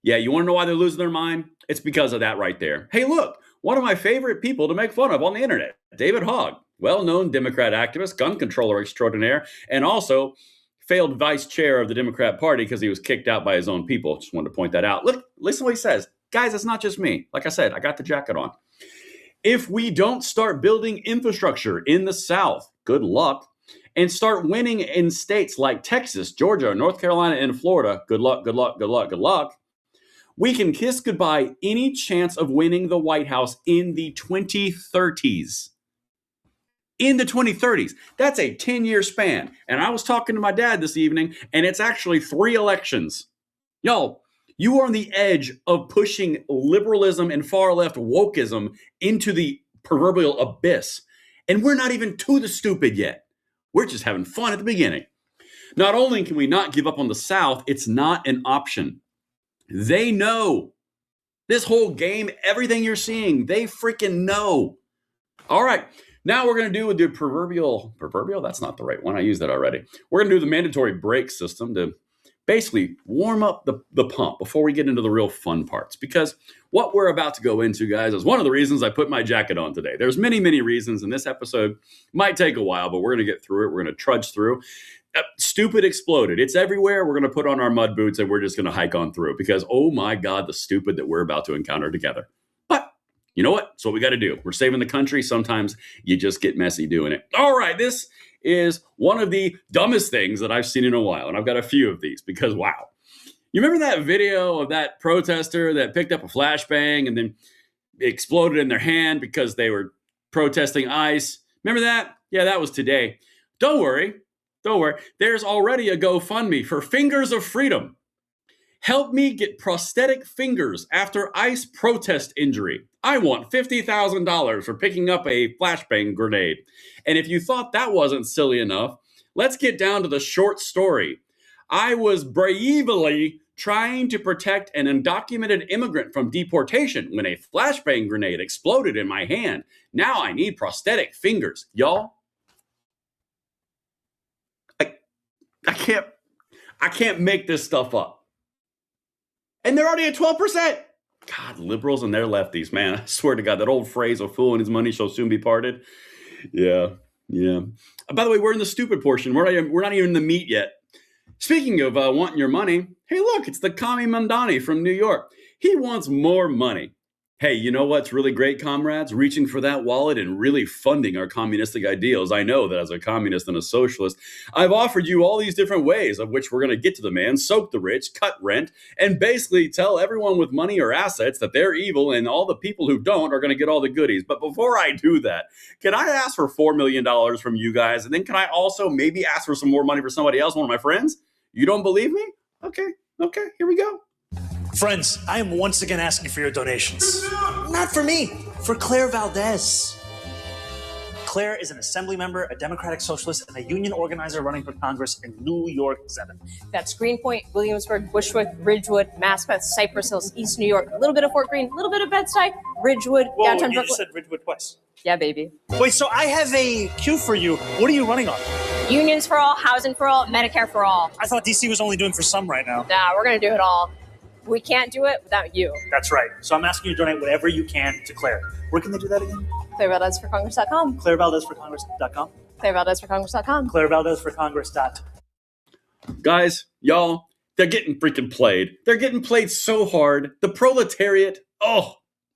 you want to know why they're losing their mind? It's because of that right there. Hey, look, one of my favorite people to make fun of on the internet, David Hogg, well-known Democrat activist, gun controller extraordinaire, and also failed vice chair of the Democrat Party because he was kicked out by his own people. Just wanted to point that out. Look, listen to what he says. Guys, it's not just me. Like I said, I got the jacket on. If we don't start building infrastructure in the South, good luck, and start winning in states like Texas, Georgia, North Carolina, and Florida, good luck, good luck, good luck, good luck, we can kiss goodbye any chance of winning the White House in the 2030s. In the 2030s. That's a 10-year span. And I was talking to my dad this evening, and it's actually 3 elections. Y'all, you are on the edge of pushing liberalism and far-left wokeism into the proverbial abyss. And we're not even to the stupid yet. We're just having fun at the beginning. Not only can we not give up on the South, it's not an option. They know. This whole game, everything you're seeing, they freaking know. All right, now we're going to do with the proverbial, that's not the right one. I used that already. We're going to do the mandatory brake system to basically warm up the pump before we get into the real fun parts. Because what we're about to go into, guys, is one of the reasons I put my jacket on today. There's many, many reasons, and this episode might take a while, but we're going to get through it. We're going to trudge through. Stupid exploded. It's everywhere. We're going to put on our mud boots and we're just going to hike on through because, oh my God, the stupid that we're about to encounter together. But you know what? It's what we got to do. We're saving the country. Sometimes you just get messy doing it. All right. This is one of the dumbest things that I've seen in a while. And I've got a few of these because, wow. You remember that video of that protester that picked up a flashbang and then exploded in their hand because they were protesting ICE? Remember that? Yeah, that was today. Don't worry. There's already a GoFundMe for Fingers of Freedom. Help me get prosthetic fingers after ICE protest injury. I want $50,000 for picking up a flashbang grenade. And if you thought that wasn't silly enough, let's get down to the short story. I was bravely trying to protect an undocumented immigrant from deportation when a flashbang grenade exploded in my hand. Now I need prosthetic fingers. Y'all, I can't make this stuff up. And they're already at 12%. God, liberals and their lefties, man. I swear to God, that old phrase, a fool and his money shall soon be parted. Yeah. By the way, we're in the stupid portion. We're not even in the meat yet. Speaking of wanting your money, hey, look, it's the Kami Mandani from New York. He wants more money. Hey, you know what's really great, comrades? Reaching for that wallet and really funding our communistic ideals. I know that as a communist and a socialist, I've offered you all these different ways of which we're going to get to the man, soak the rich, cut rent, and basically tell everyone with money or assets that they're evil and all the people who don't are going to get all the goodies. But before I do that, can I ask for $4 million from you guys? And then can I also maybe ask for some more money for somebody else, one of my friends? You don't believe me? Okay, here we go. Friends, I am once again asking for your donations. Not for me, for Claire Valdez. Claire is an assembly member, a Democratic Socialist, and a union organizer running for Congress in New York 7. That's Greenpoint, Williamsburg, Bushwick, Ridgewood, Maspeth, Cypress Hills, East New York, a little bit of Fort Greene, a little bit of Bed-Stuy, Ridgewood, Whoa, downtown you Brooklyn. just said Ridgewood twice. Yeah, baby. Wait, so I have a cue for you. What are you running on? Unions for all, housing for all, Medicare for all. I thought DC was only doing for some right now. Nah, we're gonna do it all. We can't do it without you. That's right. So I'm asking you to donate whatever you can to Claire. Where can they do that again? ClaireValdezForCongress.com. ClaireValdezForCongress.com. ClaireValdezForCongress.com. ClaireValdezForCongress.com. Guys, y'all, they're getting freaking played. They're getting played so hard. The proletariat,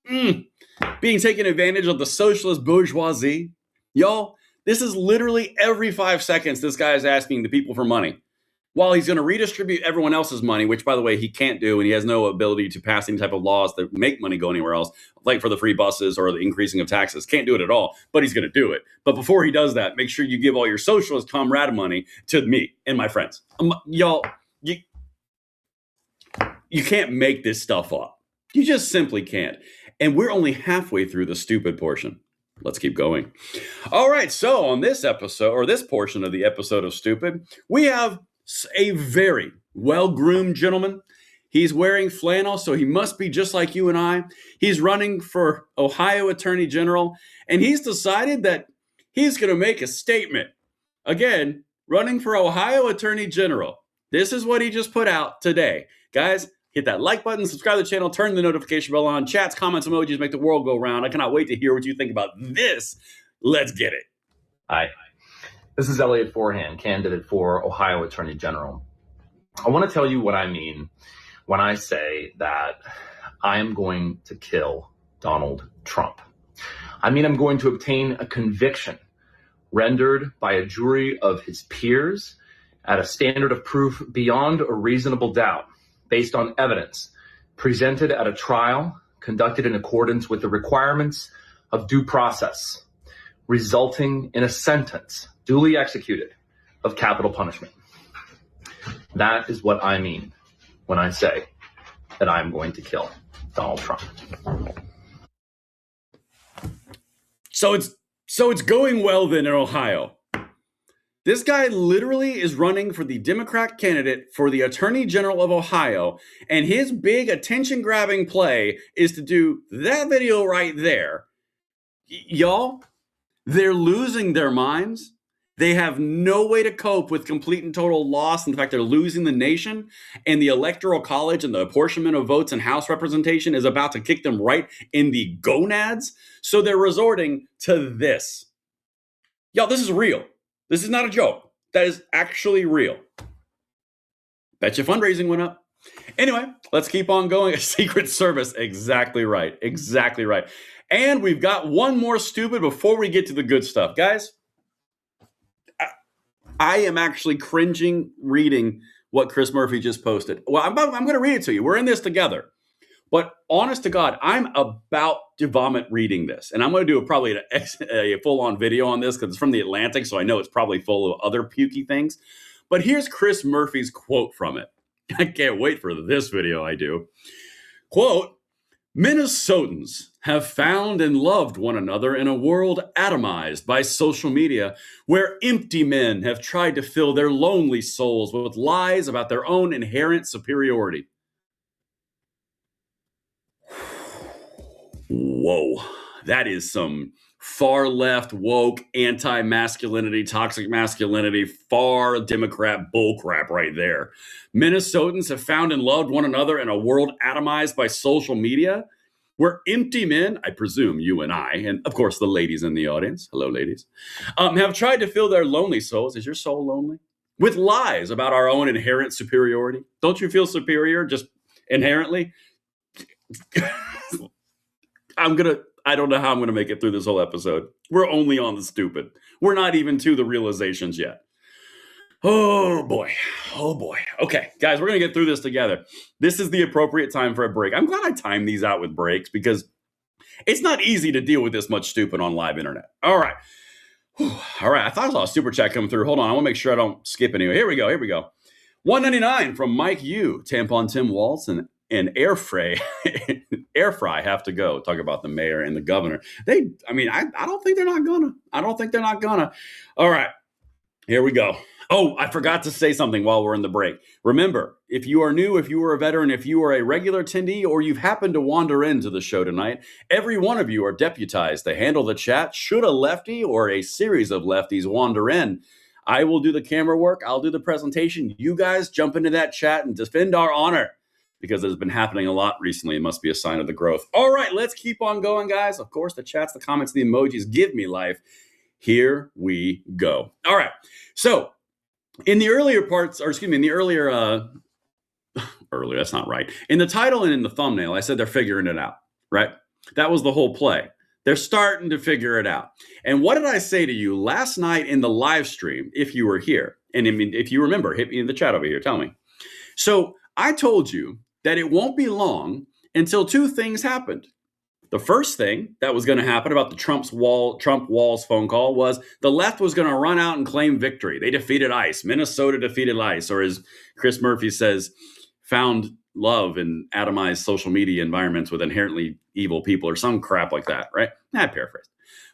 being taken advantage of the socialist bourgeoisie. Y'all, this is literally every 5 seconds this guy is asking the people for money. While he's going to redistribute everyone else's money, which, by the way, he can't do, and he has no ability to pass any type of laws that make money go anywhere else, like for the free buses or the increasing of taxes. Can't do it at all, but he's going to do it. But before he does that, make sure you give all your socialist comrade money to me and my friends. Y'all, you can't make this stuff up. You just simply can't. And we're only halfway through the stupid portion. Let's keep going. All right, so on this episode, or this portion of the episode of Stupid, we have a very well-groomed gentleman. He's wearing flannel, so he must be just like you and I. He's running for Ohio Attorney General, and he's decided that he's going to make a statement. Again, running for Ohio Attorney General. This is what he just put out today. Guys, hit that like button, subscribe to the channel, turn the notification bell on. Chats, comments, emojis make the world go round. I cannot wait to hear what you think about this. Let's get it. Hi. This is Elliot Forehand, candidate for Ohio Attorney General. I want to tell you what I mean when I say that I am going to kill Donald Trump. I mean, I'm going to obtain a conviction rendered by a jury of his peers at a standard of proof beyond a reasonable doubt, based on evidence presented at a trial conducted in accordance with the requirements of due process, resulting in a sentence duly executed of capital punishment. That is what I mean when I say that I'm going to kill Donald Trump. So it's going well then in Ohio. This guy literally is running for the Democrat candidate for the Attorney General of Ohio, and his big attention-grabbing play is to do that video right there. Y'all, they're losing their minds. They have no way to cope with complete and total loss and the fact they're losing the nation, and the Electoral College and the apportionment of votes and House representation is about to kick them right in the gonads. So they're resorting to this. Y'all, this is real. This is not a joke. That is actually real. Bet your fundraising went up. Anyway, let's keep on going. Secret Service. Exactly right. Exactly right. And we've got one more stupid before we get to the good stuff. Guys, I am actually cringing reading what Chris Murphy just posted. Well, I'm going to read it to you. We're in this together. But honest to God, I'm about to vomit reading this. And I'm going to do probably a full-on video on this because it's from The Atlantic, so I know it's probably full of other pukey things. But here's Chris Murphy's quote from it. I can't wait for this video, I do. Quote, Minnesotans have found and loved one another in a world atomized by social media, where empty men have tried to fill their lonely souls with lies about their own inherent superiority. Whoa, that is some far left, woke, anti-masculinity, toxic masculinity, far Democrat bullcrap right there. Minnesotans have found and loved one another in a world atomized by social media, where empty men, I presume you and I, and of course the ladies in the audience, hello ladies, have tried to fill their lonely souls, is your soul lonely? With lies about our own inherent superiority. Don't you feel superior just inherently? I don't know how I'm going to make it through this whole episode. We're only on the stupid. We're not even to the realizations yet. Oh boy. Oh boy. Okay, guys, we're going to get through this together. This is the appropriate time for a break. I'm glad I timed these out with breaks because it's not easy to deal with this much stupid on live internet. All right. Whew. All right. I thought I saw a super chat coming through. Hold on. I want to make sure I don't skip anyway. Here we go. $1.99 from Mike U, Tampon Tim Waltz, and Air Fry have to go. Talk about the mayor and the governor. I don't think they're not gonna. All right, here we go. Oh, I forgot to say something while we're in the break. Remember, if you are new, if you are a veteran, if you are a regular attendee, or you've happened to wander into the show tonight, every one of you are deputized to handle the chat should a lefty or a series of lefties wander in. I will do the camera work. I'll do the presentation. You guys jump into that chat and defend our honor, because it's been happening a lot recently. It must be a sign of the growth. All right, let's keep on going, guys. Of course, the chats, the comments, the emojis give me life. Here we go. All right, so in the earlier parts, or excuse me, in the earlier, that's not right. In the title and in the thumbnail, I said they're figuring it out, right? That was the whole play. They're starting to figure it out. And what did I say to you last night in the live stream, if you were here? And I mean, if you remember, hit me in the chat over here, tell me. So I told you that it won't be long until two things happened. The first thing that was going to happen about the Trump Walz phone call was the left was going to run out and claim victory. They defeated ICE. Minnesota defeated ICE, or as Chris Murphy says, found love in atomized social media environments with inherently evil people, or some crap like that, right? I paraphrased.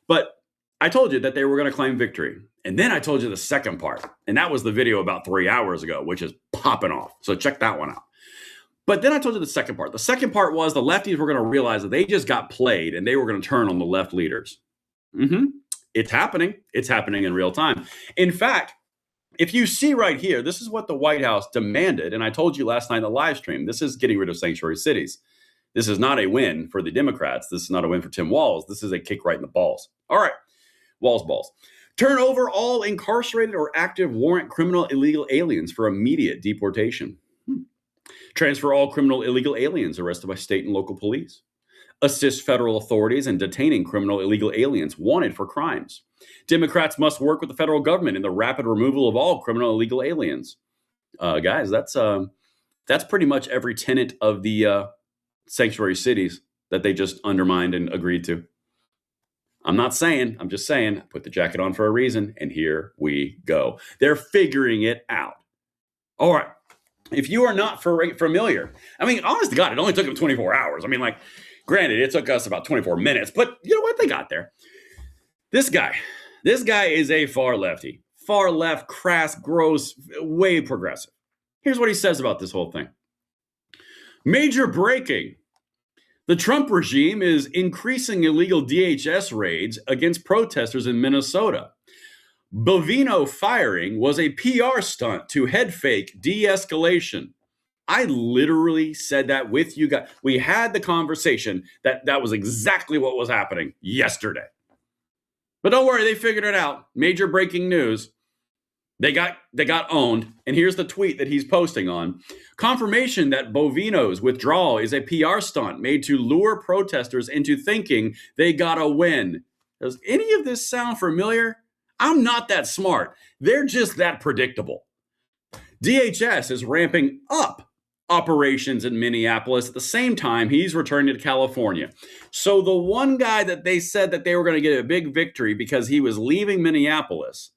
But I told you that they were going to claim victory. And then I told you the second part. And that was the video about 3 hours ago, which is popping off. So check that one out. But then I told you the second part. The second part was the lefties were going to realize that they just got played and they were going to turn on the left leaders. It's happening. It's happening in real time. In fact, if you see right here, this is what the White House demanded. And I told you last night in the live stream, this is getting rid of sanctuary cities. This is not a win for the Democrats. This is not a win for Tim Walz. This is a kick right in the balls. All right, Walz balls. Turn over all incarcerated or active warrant criminal illegal aliens for immediate deportation. Transfer all criminal illegal aliens arrested by state and local police. Assist federal authorities in detaining criminal illegal aliens wanted for crimes. Democrats must work with the federal government in the rapid removal of all criminal illegal aliens. Guys, that's pretty much every tenet of the sanctuary cities that they just undermined and agreed to. I'm not saying, I'm just saying, put the jacket on for a reason, and here we go. They're figuring it out. All right. If you are not familiar, I mean, honest to God, it only took them 24 hours. I mean, like, granted, it took us about 24 minutes, but you know what? They got there. This guy is a far lefty, far left, crass, gross, way progressive. Here's what he says about this whole thing. Major breaking. The Trump regime is increasing illegal DHS raids against protesters in Minnesota. Bovino firing was a PR stunt to head fake de-escalation. I literally said that with you guys. We had the conversation that was exactly what was happening yesterday. But don't worry, they figured it out. Major breaking news. They got owned. And here's the tweet that he's posting on. Confirmation that Bovino's withdrawal is a PR stunt made to lure protesters into thinking they got a win. Does any of this sound familiar? I'm not that smart. They're just that predictable. DHS is ramping up operations in Minneapolis at the same time he's returning to California. So the one guy that they said that they were going to get a big victory because he was leaving Minneapolis,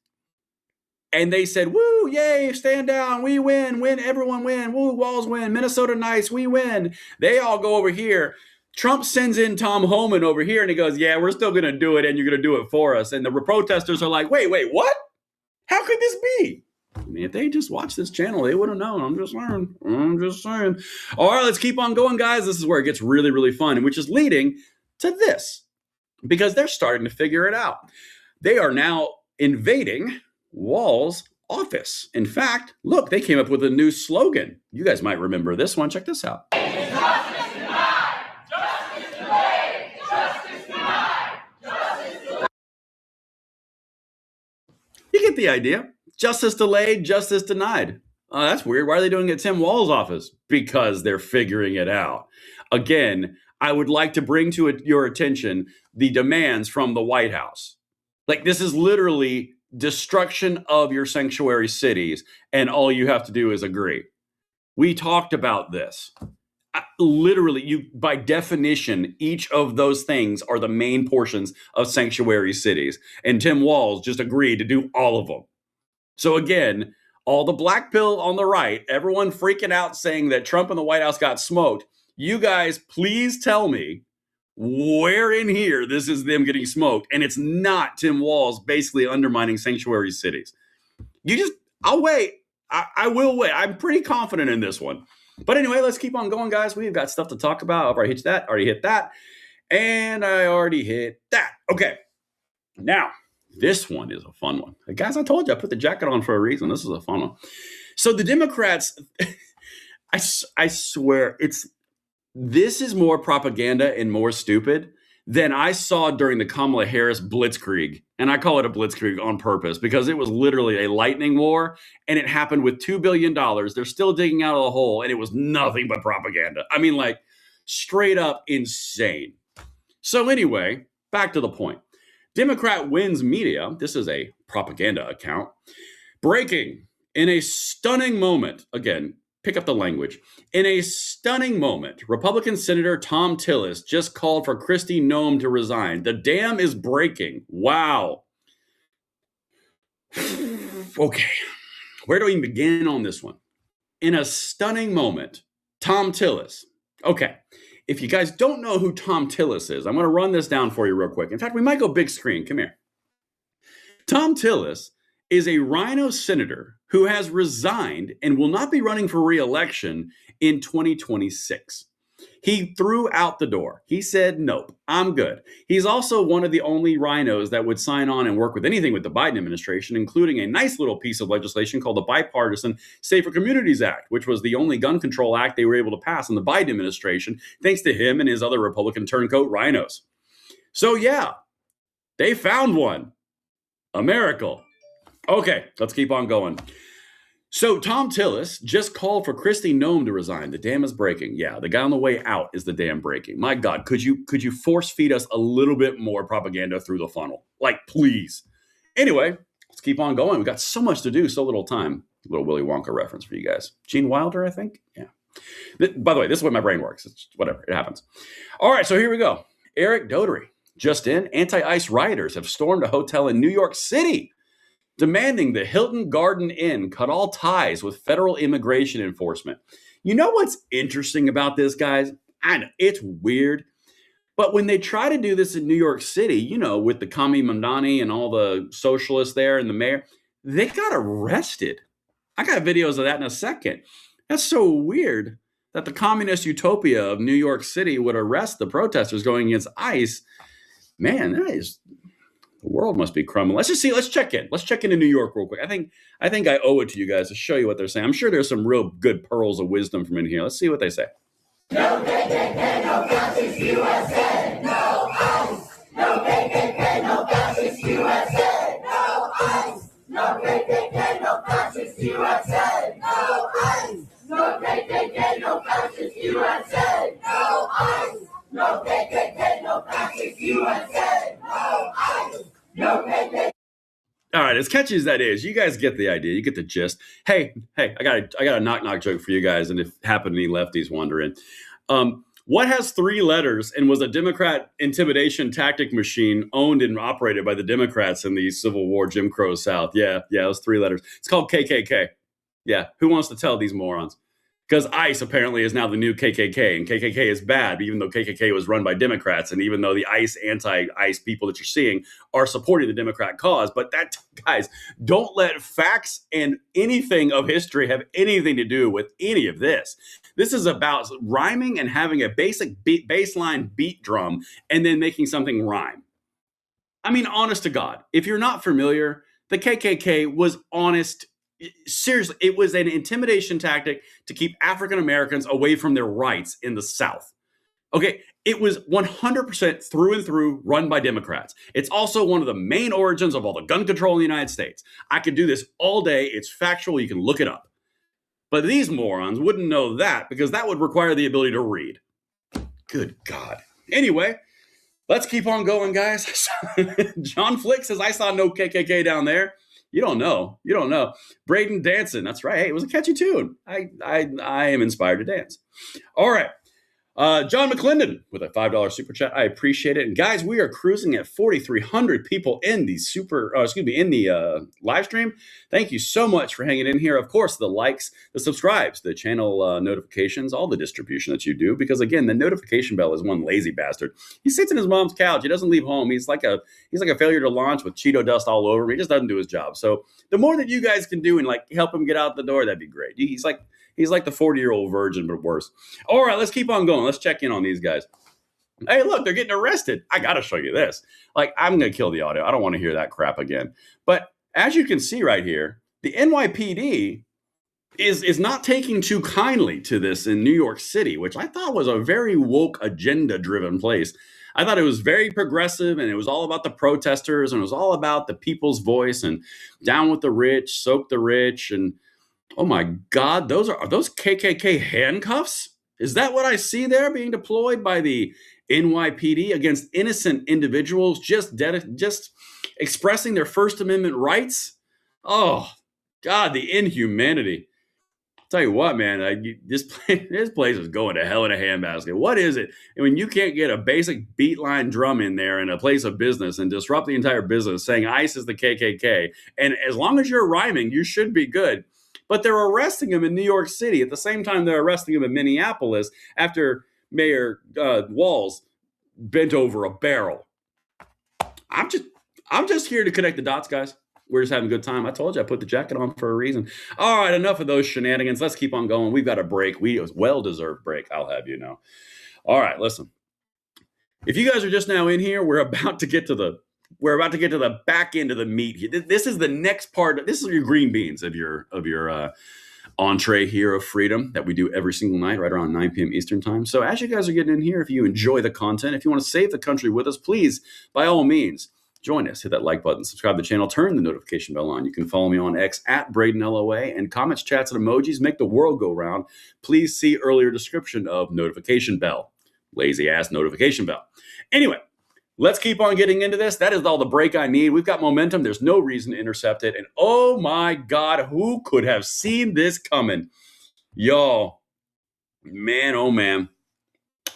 and they said, woo, yay, stand down, we win, everyone win, woo, Walls win, Minnesota nice, we win. They all go over here. Trump sends in Tom Homan over here, and he goes, yeah, we're still going to do it, and you're going to do it for us. And the protesters are like, wait, what? How could this be? I mean, if they just watched this channel, they would have known. I'm just saying. All right, let's keep on going, guys. This is where it gets really, really fun, and which is leading to this, because they're starting to figure it out. They are now invading Walls' office. In fact, look, they came up with a new slogan. You guys might remember this one. Check this out. Justice denied! Justice delayed! Justice denied! Justice delayed! You get the idea. Justice delayed, justice denied. Oh, that's weird. Why are they doing it at Tim Walz' office? Because they're figuring it out. Again, I would like to bring to your attention the demands from the White House. Like, this is literally destruction of your sanctuary cities, and all you have to do is agree. We talked about this. Literally, by definition, each of those things are the main portions of sanctuary cities, and Tim Walz just agreed to do all of them. So again, all the black pill on the right, everyone freaking out saying that Trump and the White House got smoked. You guys, please tell me where in here this is them getting smoked, and it's not Tim Walz basically undermining sanctuary cities. I'll wait. I will wait. I'm pretty confident in this one. But anyway, let's keep on going, guys. We've got stuff to talk about. I've already hit that, and I already hit that. Okay, now this one is a fun one. Guys, I told you I put the jacket on for a reason. This is a fun one. So the Democrats, I swear, this is more propaganda and more stupid than I saw during the Kamala Harris blitzkrieg. And I call it a blitzkrieg on purpose because it was literally a lightning war, and it happened with $2 billion. They're still digging out of the hole, and it was nothing but propaganda. I mean, like, straight up insane. So anyway, back to the point. Democrat Wins Media, this is a propaganda account, breaking in a stunning moment, again, pick up the language. In a stunning moment, Republican Senator Tom Tillis just called for Kristi Noem to resign. The dam is breaking. Wow. Okay, where do we begin on this one? In a stunning moment, Tom Tillis. Okay, if you guys don't know who Tom Tillis is, I'm going to run this down for you real quick. In fact, we might go big screen. Come here. Tom Tillis is a Rhino senator who has resigned and will not be running for re-election in 2026. He threw out the door. He said, nope, I'm good. He's also one of the only rhinos that would sign on and work with anything with the Biden administration, including a nice little piece of legislation called the Bipartisan Safer Communities Act, which was the only gun control act they were able to pass in the Biden administration, thanks to him and his other Republican turncoat rhinos. So yeah, they found one. A miracle. Okay, let's keep on going. So Tom Tillis just called for Kristi Noem to resign. The dam is breaking. Yeah, the guy on the way out is the dam breaking. My God, could you force feed us a little bit more propaganda through the funnel? Like, please. Anyway, let's keep on going. We've got so much to do, so little time. A little Willy Wonka reference for you guys. Gene Wilder, I think? Yeah. By the way, this is the way my brain works. It's whatever. It happens. All right, so here we go. Eric Dodery. Just in, anti-ICE rioters have stormed a hotel in New York City, demanding the Hilton Garden Inn cut all ties with federal immigration enforcement. You know what's interesting about this, guys? I know, it's weird. But when they try to do this in New York City, you know, with the Kami Mamdani and all the socialists there and the mayor, they got arrested. I got videos of that in a second. That's so weird that the communist utopia of New York City would arrest the protesters going against ICE. Man, The world must be crumbling. Let's just see. Let's check in. Let's check into New York real quick. I think I owe it to you guys to show you what they're saying. I'm sure there's some real good pearls of wisdom from in here. Let's see what they say. No KKK, no fascist USA. No ICE. No KKK, no fascist USA. No ICE. No KKK, no fascist USA. No ICE. No KKK, no fascist USA. No ICE. No KKK, no fascist USA. No ICE. No KKK. All right, as catchy as that is, you guys get the idea. You get the gist. Hey, I got a knock joke for you guys, and if happen any lefties wondering, what has 3 letters and was a Democrat intimidation tactic machine owned and operated by the Democrats in the Civil War Jim Crow South? Yeah, it was 3 letters. It's called KKK. Yeah, who wants to tell these morons? Because ICE apparently is now the new KKK, and KKK is bad, even though KKK was run by Democrats, and even though the ICE, anti-ICE people that you're seeing are supporting the Democrat cause. But that, guys, don't let facts and anything of history have anything to do with any of this. This is about rhyming and having a basic baseline beat drum and then making something rhyme. I mean, honest to God, if you're not familiar, the KKK was honest. Seriously, it was an intimidation tactic to keep African Americans away from their rights in the South. Okay, it was 100% through and through run by Democrats. It's also one of the main origins of all the gun control in the United States. I could do this all day. It's factual. You can look it up. But these morons wouldn't know that because that would require the ability to read. Good God. Anyway, let's keep on going, guys. John Flick says, I saw no KKK down there. You don't know. Braden dancing. That's right. Hey, it was a catchy tune. I am inspired to dance. All right. John McClendon with a $5 super chat. I appreciate it. And guys, we are cruising at 4,300 people in the live stream. Thank you so much for hanging in here. Of course, the likes, the subscribes, the channel notifications, all the distribution that you do. Because again, the notification bell is one lazy bastard. He sits in his mom's couch. He doesn't leave home. He's like a failure to launch with Cheeto dust all over him. He just doesn't do his job. So the more that you guys can do and like help him get out the door, that'd be great. He's like the 40-year-old virgin, but worse. All right, let's keep on going. Let's check in on these guys. Hey, look, they're getting arrested. I got to show you this. Like, I'm going to kill the audio. I don't want to hear that crap again. But as you can see right here, the NYPD is not taking too kindly to this in New York City, which I thought was a very woke, agenda-driven place. I thought it was very progressive, and it was all about the protesters, and it was all about the people's voice, and down with the rich, soak the rich, and oh my God, are those KKK handcuffs? Is that what I see there being deployed by the NYPD against innocent individuals just expressing their First Amendment rights? Oh God, the inhumanity. Tell you what, man, this place is going to hell in a handbasket. What is it? I mean, you can't get a basic beat line drum in there in a place of business and disrupt the entire business saying ICE is the KKK. And as long as you're rhyming, you should be good. But they're arresting him in New York City. At the same time, they're arresting him in Minneapolis after Mayor Walz bent over a barrel. I'm just here to connect the dots, guys. We're just having a good time. I told you I put the jacket on for a reason. All right, enough of those shenanigans. Let's keep on going. We've got a break. A well-deserved break, I'll have you know. All right, listen. If you guys are just now in here, we're about to get to the back end of the meat. This is the next part. This is your green beans of your entree here of freedom that we do every single night right around 9 p.m. Eastern time. So as you guys are getting in here, if you enjoy the content, if you want to save the country with us, please, by all means, join us. Hit that like button, subscribe to the channel, turn the notification bell on. You can follow me on X at BradenLOA, and comments, chats, and emojis make the world go round. Please see earlier description of notification bell. Lazy ass notification bell. Anyway, let's keep on getting into this. That is all the break I need. We've got momentum. There's no reason to intercept it. And oh my God, who could have seen this coming? Y'all, man, oh man.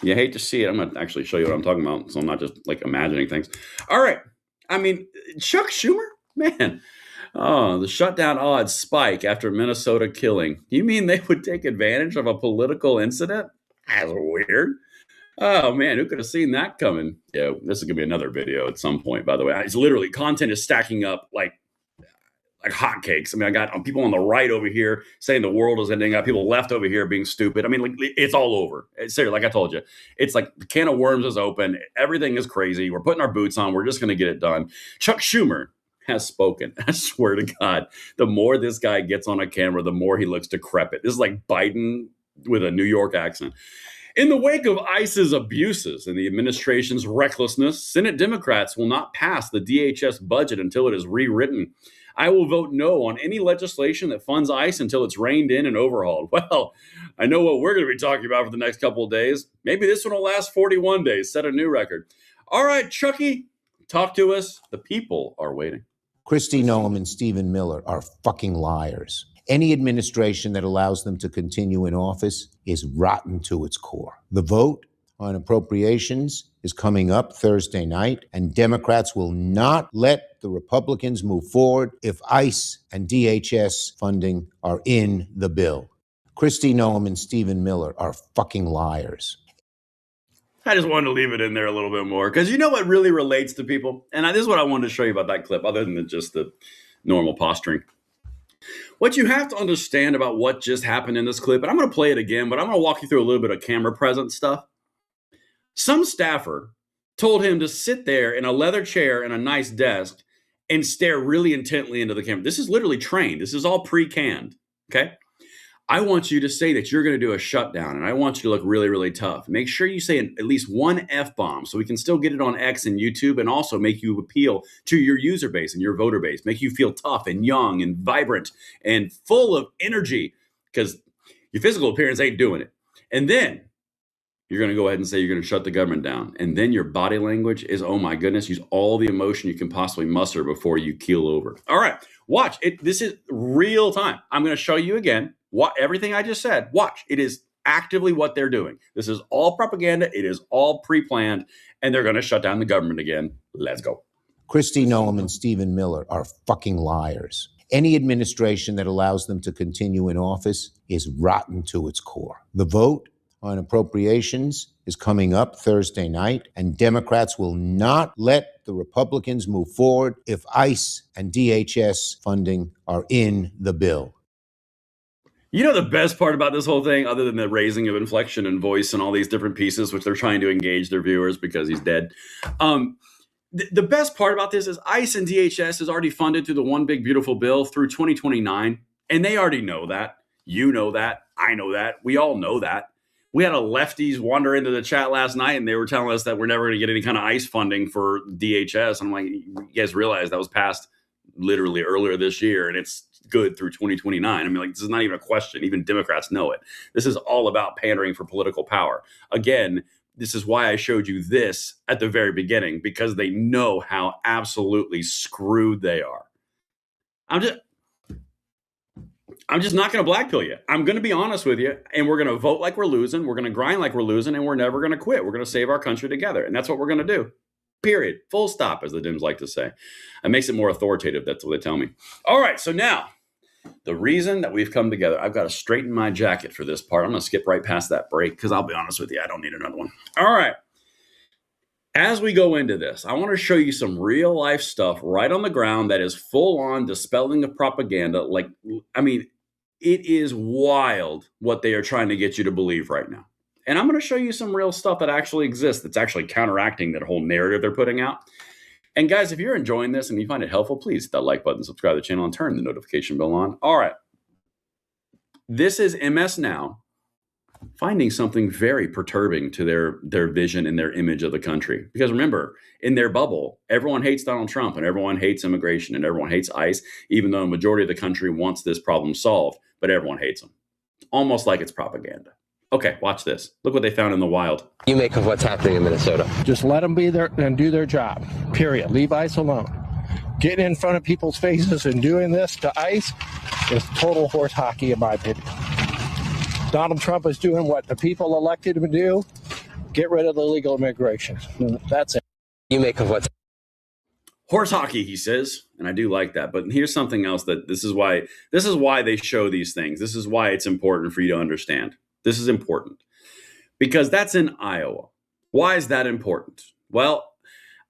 You hate to see it. I'm going to actually show you what I'm talking about, so I'm not just like imagining things. All right. I mean, Chuck Schumer, man. Oh, the shutdown odds spike after Minnesota killing. You mean they would take advantage of a political incident? That's weird. Oh man, who could have seen that coming? Yeah, this is gonna be another video at some point, by the way. It's literally content is stacking up like like hotcakes. I mean, I got people on the right over here saying the world is ending. I got people left over here being stupid. I mean, like, it's all over. Seriously, like I told you, it's like the can of worms is open. Everything is crazy. We're putting our boots on. We're just going to get it done. Chuck Schumer has spoken. I swear to God, the more this guy gets on a camera, the more he looks decrepit. This is like Biden with a New York accent. In the wake of ICE's abuses and the administration's recklessness, Senate Democrats will not pass the DHS budget until it is rewritten. I will vote no on any legislation that funds ICE until it's reined in and overhauled. Well, I know what we're going to be talking about for the next couple of days. Maybe this one will last 41 days, set a new record. All right, Chucky, talk to us. The people are waiting. Kristi Noem and Stephen Miller are fucking liars. Any administration that allows them to continue in office is rotten to its core. The vote on appropriations is coming up Thursday night, and Democrats will not let the Republicans move forward if ICE and DHS funding are in the bill. Kristi Noem and Stephen Miller are fucking liars. I just wanted to leave it in there a little bit more because you know what really relates to people? And this is what I wanted to show you about that clip, other than just the normal posturing. What you have to understand about what just happened in this clip, and I'm going to play it again, but I'm going to walk you through a little bit of camera presence stuff. Some staffer told him to sit there in a leather chair and a nice desk and stare really intently into the camera. This is literally trained. This is all pre-canned, okay? I want you to say that you're going to do a shutdown, and I want you to look really, really tough. Make sure you say at least one F-bomb so we can still get it on X and YouTube, and also make you appeal to your user base and your voter base. Make you feel tough and young and vibrant and full of energy, because your physical appearance ain't doing it. And then you're going to go ahead and say you're going to shut the government down. And then your body language is, oh my goodness, use all the emotion you can possibly muster before you keel over. All right, watch it. This is real time. I'm going to show you again. What everything I just said, watch. It is actively what they're doing. This is all propaganda. It is all pre-planned, and they're going to shut down the government again. Let's go. Kristi Noem and Stephen Miller are fucking liars. Any administration that allows them to continue in office is rotten to its core. The vote on appropriations is coming up Thursday night, and Democrats will not let the Republicans move forward if ICE and DHS funding are in the bill. You know the best part about this whole thing, other than the raising of inflection and voice and all these different pieces, which they're trying to engage their viewers because he's dead. The best part about this is ICE and DHS is already funded through the One Big Beautiful Bill through 2029. And they already know that. You know that. I know that. We all know that. We had a lefties wander into the chat last night, and they were telling us that we're never going to get any kind of ICE funding for DHS. And I'm like, you guys realize that was passed literally earlier this year, and it's good through 2029. I mean, like, this is not even a question. Even Democrats know it. This is all about pandering for political power. Again, this is why I showed you this at the very beginning, because they know how absolutely screwed they are. I'm just not going to blackpill you. I'm going to be honest with you, and we're going to vote like we're losing. We're going to grind like we're losing, and we're never going to quit. We're going to save our country together, and that's what we're going to do. Period. Full stop, as the Dems like to say. It makes it more authoritative. That's what they tell me. All right, so now, the reason that we've come together, I've got to straighten my jacket for this part. I'm going to skip right past that break because I'll be honest with you, I don't need another one. All right. As we go into this, I want to show you some real life stuff right on the ground that is full on dispelling the propaganda. Like, I mean, it is wild what they are trying to get you to believe right now. And I'm going to show you some real stuff that actually exists that's actually counteracting that whole narrative they're putting out. And guys, if you're enjoying this and you find it helpful, please hit that like button, subscribe to the channel, and turn the notification bell on. All right. This is MS Now finding something very perturbing to their vision and their image of the country. Because remember, in their bubble, everyone hates Donald Trump and everyone hates immigration and everyone hates ICE, even though a majority of the country wants this problem solved, but everyone hates them. Almost like it's propaganda. Okay, watch this. Look what they found in the wild. You make of what's happening in Minnesota. Just let them be there and do their job, period. Leave ICE alone. Getting in front of people's faces and doing this to ICE is total horse hockey, in my opinion. Donald Trump is doing what the people elected him to do. Get rid of the illegal immigration. That's it. You make of what's horse hockey, he says, and I do like that. But here's something else that this is why they show these things. This is why it's important for you to understand. This is important because that's in Iowa. Why is that important? Well,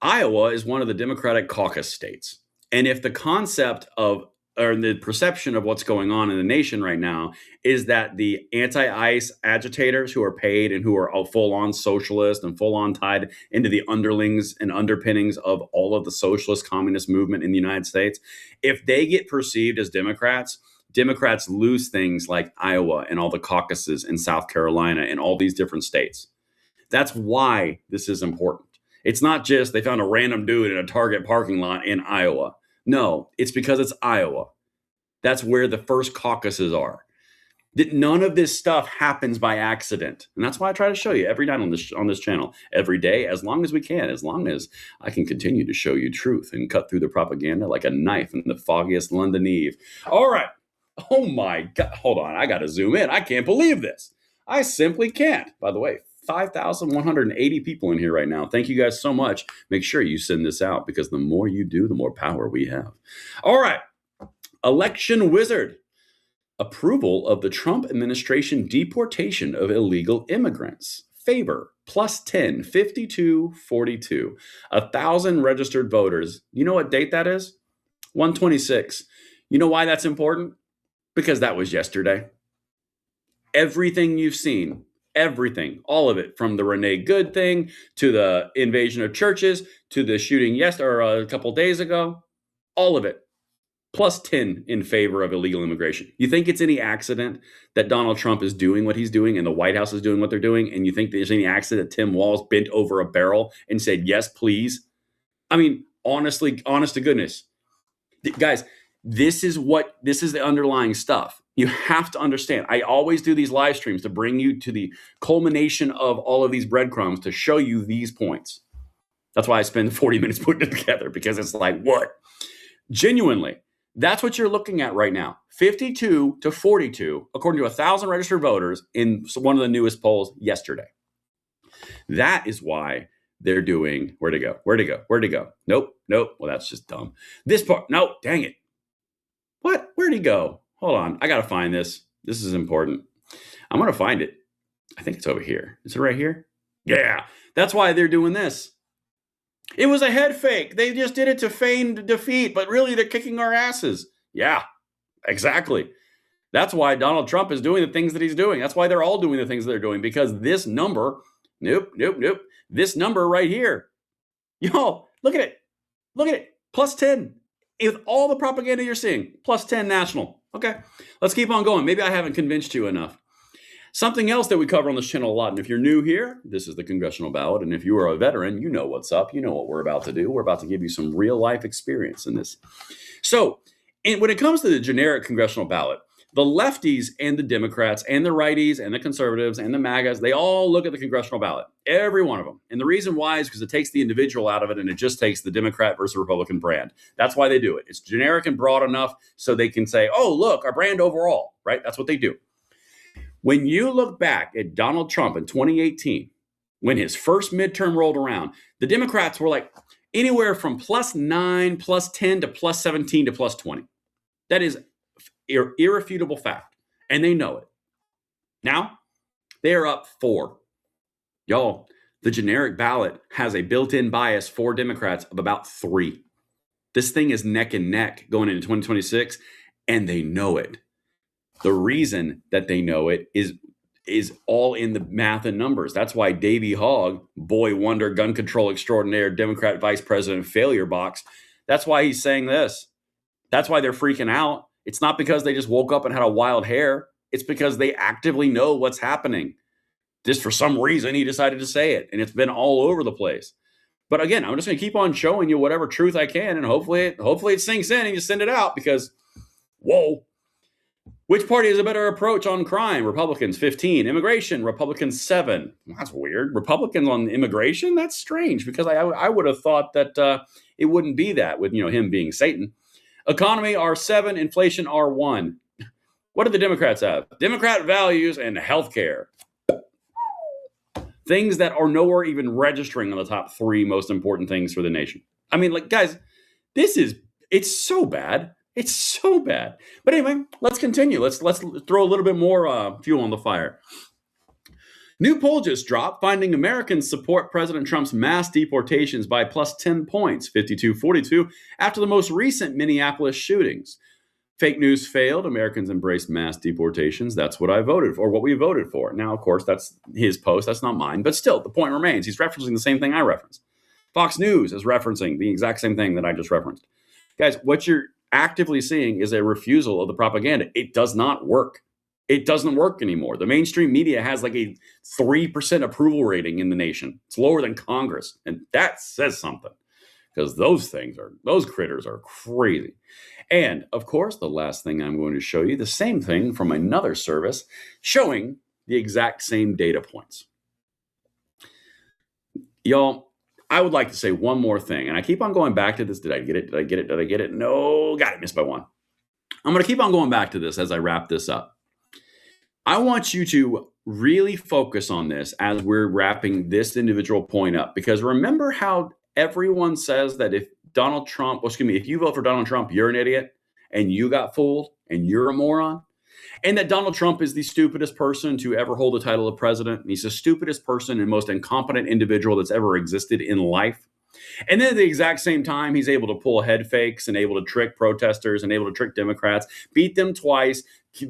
Iowa is one of the Democratic caucus states. And if the concept of or the perception of what's going on in the nation right now is that the anti-ICE agitators who are paid and who are full-on socialist and full-on tied into the underlings and underpinnings of all of the socialist communist movement in the United States, if they get perceived as Democrats lose things like Iowa and all the caucuses in South Carolina and all these different states. That's why this is important. It's not just they found a random dude in a Target parking lot in Iowa. No, it's because it's Iowa. That's where the first caucuses are. None of this stuff happens by accident. And that's why I try to show you every night on this channel, every day, as long as we can, as long as I can continue to show you truth and cut through the propaganda like a knife in the foggiest London eve. All right. Oh my God. Hold on. I got to zoom in. I can't believe this. I simply can't. By the way, 5,180 people in here right now. Thank you guys so much. Make sure you send this out because the more you do, the more power we have. All right. Election wizard. Approval of the Trump administration deportation of illegal immigrants. Favor, plus 10, 52, 42. 1,000 registered voters. You know what date that is? 126. You know why that's important? Because that was yesterday. Everything you've seen, everything, all of it, from the Renee Good thing to the invasion of churches to the shooting a couple days ago, all of it, plus 10 in favor of illegal immigration. You think it's any accident that Donald Trump is doing what he's doing and the White House is doing what they're doing, and you think there's any accident that Tim Walz bent over a barrel and said, yes, please? I mean, honestly, honest to goodness. Guys, this is the underlying stuff. You have to understand. I always do these live streams to bring you to the culmination of all of these breadcrumbs to show you these points. That's why I spend 40 minutes putting it together, because it's like, what? Genuinely, that's what you're looking at right now. 52 to 42, according to 1,000 registered voters in one of the newest polls yesterday. That is why they're doing, where'd it go? Nope. Well, that's just dumb. This part, no, dang it. What? Where'd he go? Hold on. I got to find this. This is important. I'm going to find it. I think it's over here. Is it right here? Yeah. That's why they're doing this. It was a head fake. They just did it to feign defeat, but really they're kicking our asses. Yeah, exactly. That's why Donald Trump is doing the things that he's doing. That's why they're all doing the things they're doing, because this number, nope. This number right here. Yo, look at it. Plus 10. With all the propaganda you're seeing, plus 10 national. Okay, let's keep on going. Maybe I haven't convinced you enough. Something else that we cover on this channel a lot, and if you're new here, this is the congressional ballot, and if you are a veteran, you know what's up. You know what we're about to do. We're about to give you some real life experience in this. So, when it comes to the generic congressional ballot, the lefties and the Democrats and the righties and the conservatives and the MAGAs, they all look at the congressional ballot, every one of them. And the reason why is because it takes the individual out of it and it just takes the Democrat versus Republican brand. That's why they do it. It's generic and broad enough so they can say, oh, look, our brand overall, right? That's what they do. When you look back at Donald Trump in 2018, when his first midterm rolled around, the Democrats were like anywhere from plus 9, plus 10 to plus 17 to plus 20. That is irrefutable fact, and they know it. Now, they are up 4. Y'all, the generic ballot has a built-in bias for Democrats of about 3. This thing is neck and neck going into 2026, and they know it. The reason that they know it is all in the math and numbers. That's why Davey Hogg, boy wonder, gun control extraordinaire, Democrat vice president failure box, that's why he's saying this. That's why they're freaking out. It's not because they just woke up and had a wild hair. It's because they actively know what's happening. Just for some reason, he decided to say it, and it's been all over the place. But again, I'm just going to keep on showing you whatever truth I can, and hopefully it sinks in and you send it out because, whoa. Which party has a better approach on crime? Republicans, 15. Immigration, Republicans, 7. That's weird. Republicans on immigration? That's strange because I would have thought that it wouldn't be that with him being Satan. Economy, R7. Inflation, R1. What do the Democrats have? Democrat values and healthcare. Things that are nowhere even registering on the top 3 most important things for the nation. I mean, guys, it's so bad. It's so bad. But anyway, let's continue. Let's throw a little bit more fuel on the fire. New poll just dropped, finding Americans support President Trump's mass deportations by plus 10 points, 52-42, after the most recent Minneapolis shootings. Fake news failed. Americans embraced mass deportations. That's what I voted for, what we voted for. Now, of course, that's his post. That's not mine. But still, the point remains. He's referencing the same thing I referenced. Fox News is referencing the exact same thing that I just referenced. Guys, what you're actively seeing is a refusal of the propaganda. It does not work. It doesn't work anymore. The mainstream media has like a 3% approval rating in the nation. It's lower than Congress. And that says something, because those critters are crazy. And of course, the last thing I'm going to show you, the same thing from another service showing the exact same data points. Y'all, I would like to say one more thing, and I keep on going back to this. Did I get it? Did I get it? Did I get it? No, got it. Missed by one. I'm going to keep on going back to this as I wrap this up. I want you to really focus on this as we're wrapping this individual point up, because remember how everyone says that if you vote for Donald Trump, you're an idiot and you got fooled and you're a moron, and that Donald Trump is the stupidest person to ever hold the title of president. And he's the stupidest person and most incompetent individual that's ever existed in life. And then at the exact same time, he's able to pull head fakes and able to trick protesters and able to trick Democrats, beat them twice,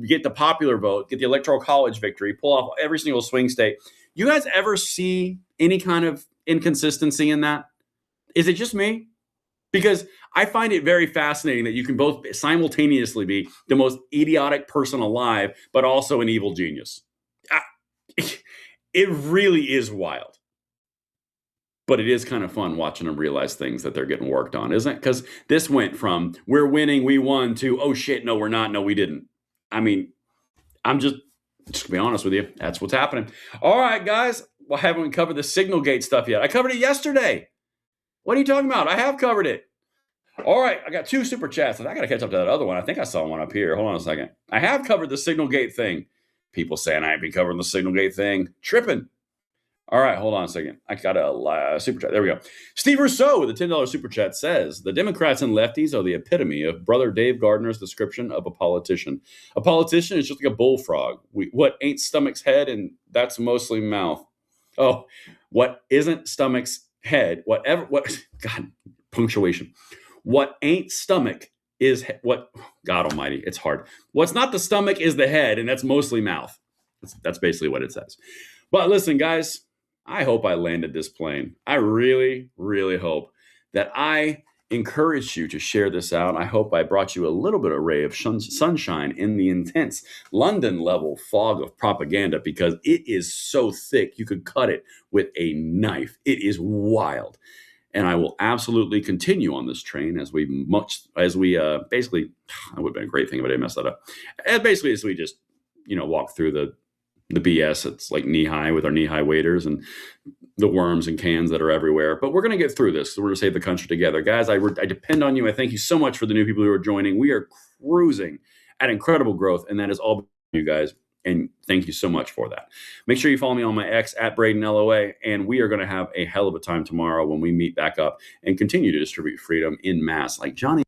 get the popular vote, get the electoral college victory, pull off every single swing state. You guys ever see any kind of inconsistency in that? Is it just me? Because I find it very fascinating that you can both simultaneously be the most idiotic person alive, but also an evil genius. It really is wild. But it is kind of fun watching them realize things that they're getting worked on, isn't it? Because this went from, we're winning, we won, to, oh shit, no, we're not, no, we didn't. I mean, I'm just to be honest with you, that's what's happening. All right, guys. Well, haven't we covered the Signalgate stuff yet? I covered it yesterday. What are you talking about? I have covered it. All right, I got 2 super chats, and I got to catch up to that other one. I think I saw one up here. Hold on a second. I have covered the Signalgate thing. People saying I ain't been covering the Signalgate thing. Tripping. All right, hold on a second. I got a super chat. There we go. Steve Rousseau with a $10 super chat says, the Democrats and lefties are the epitome of Brother Dave Gardner's description of a politician. A politician is just like a bullfrog. What ain't stomach's head, and that's mostly mouth. Oh, what isn't stomach's head, God, punctuation. What ain't stomach is what, God almighty, it's hard. What's not the stomach is the head, and that's mostly mouth. That's basically what it says. But listen, guys, I hope I landed this plane. I really, really hope that I encouraged you to share this out. I hope I brought you a little bit of ray of sunshine in the intense London-level fog of propaganda, because it is so thick you could cut it with a knife. It is wild. And I will absolutely continue on this train as we basically, that would have been a great thing if I didn't mess that up. And basically, as we just, walk through the BS, it's like knee-high with our knee-high waiters and the worms and cans that are everywhere. But we're going to get through this. So we're going to save the country together. Guys, I depend on you. I thank you so much for the new people who are joining. We are cruising at incredible growth, and that is all you guys. And thank you so much for that. Make sure you follow me on my X at BradenLOA, and we are going to have a hell of a time tomorrow when we meet back up and continue to distribute freedom in mass like Johnny.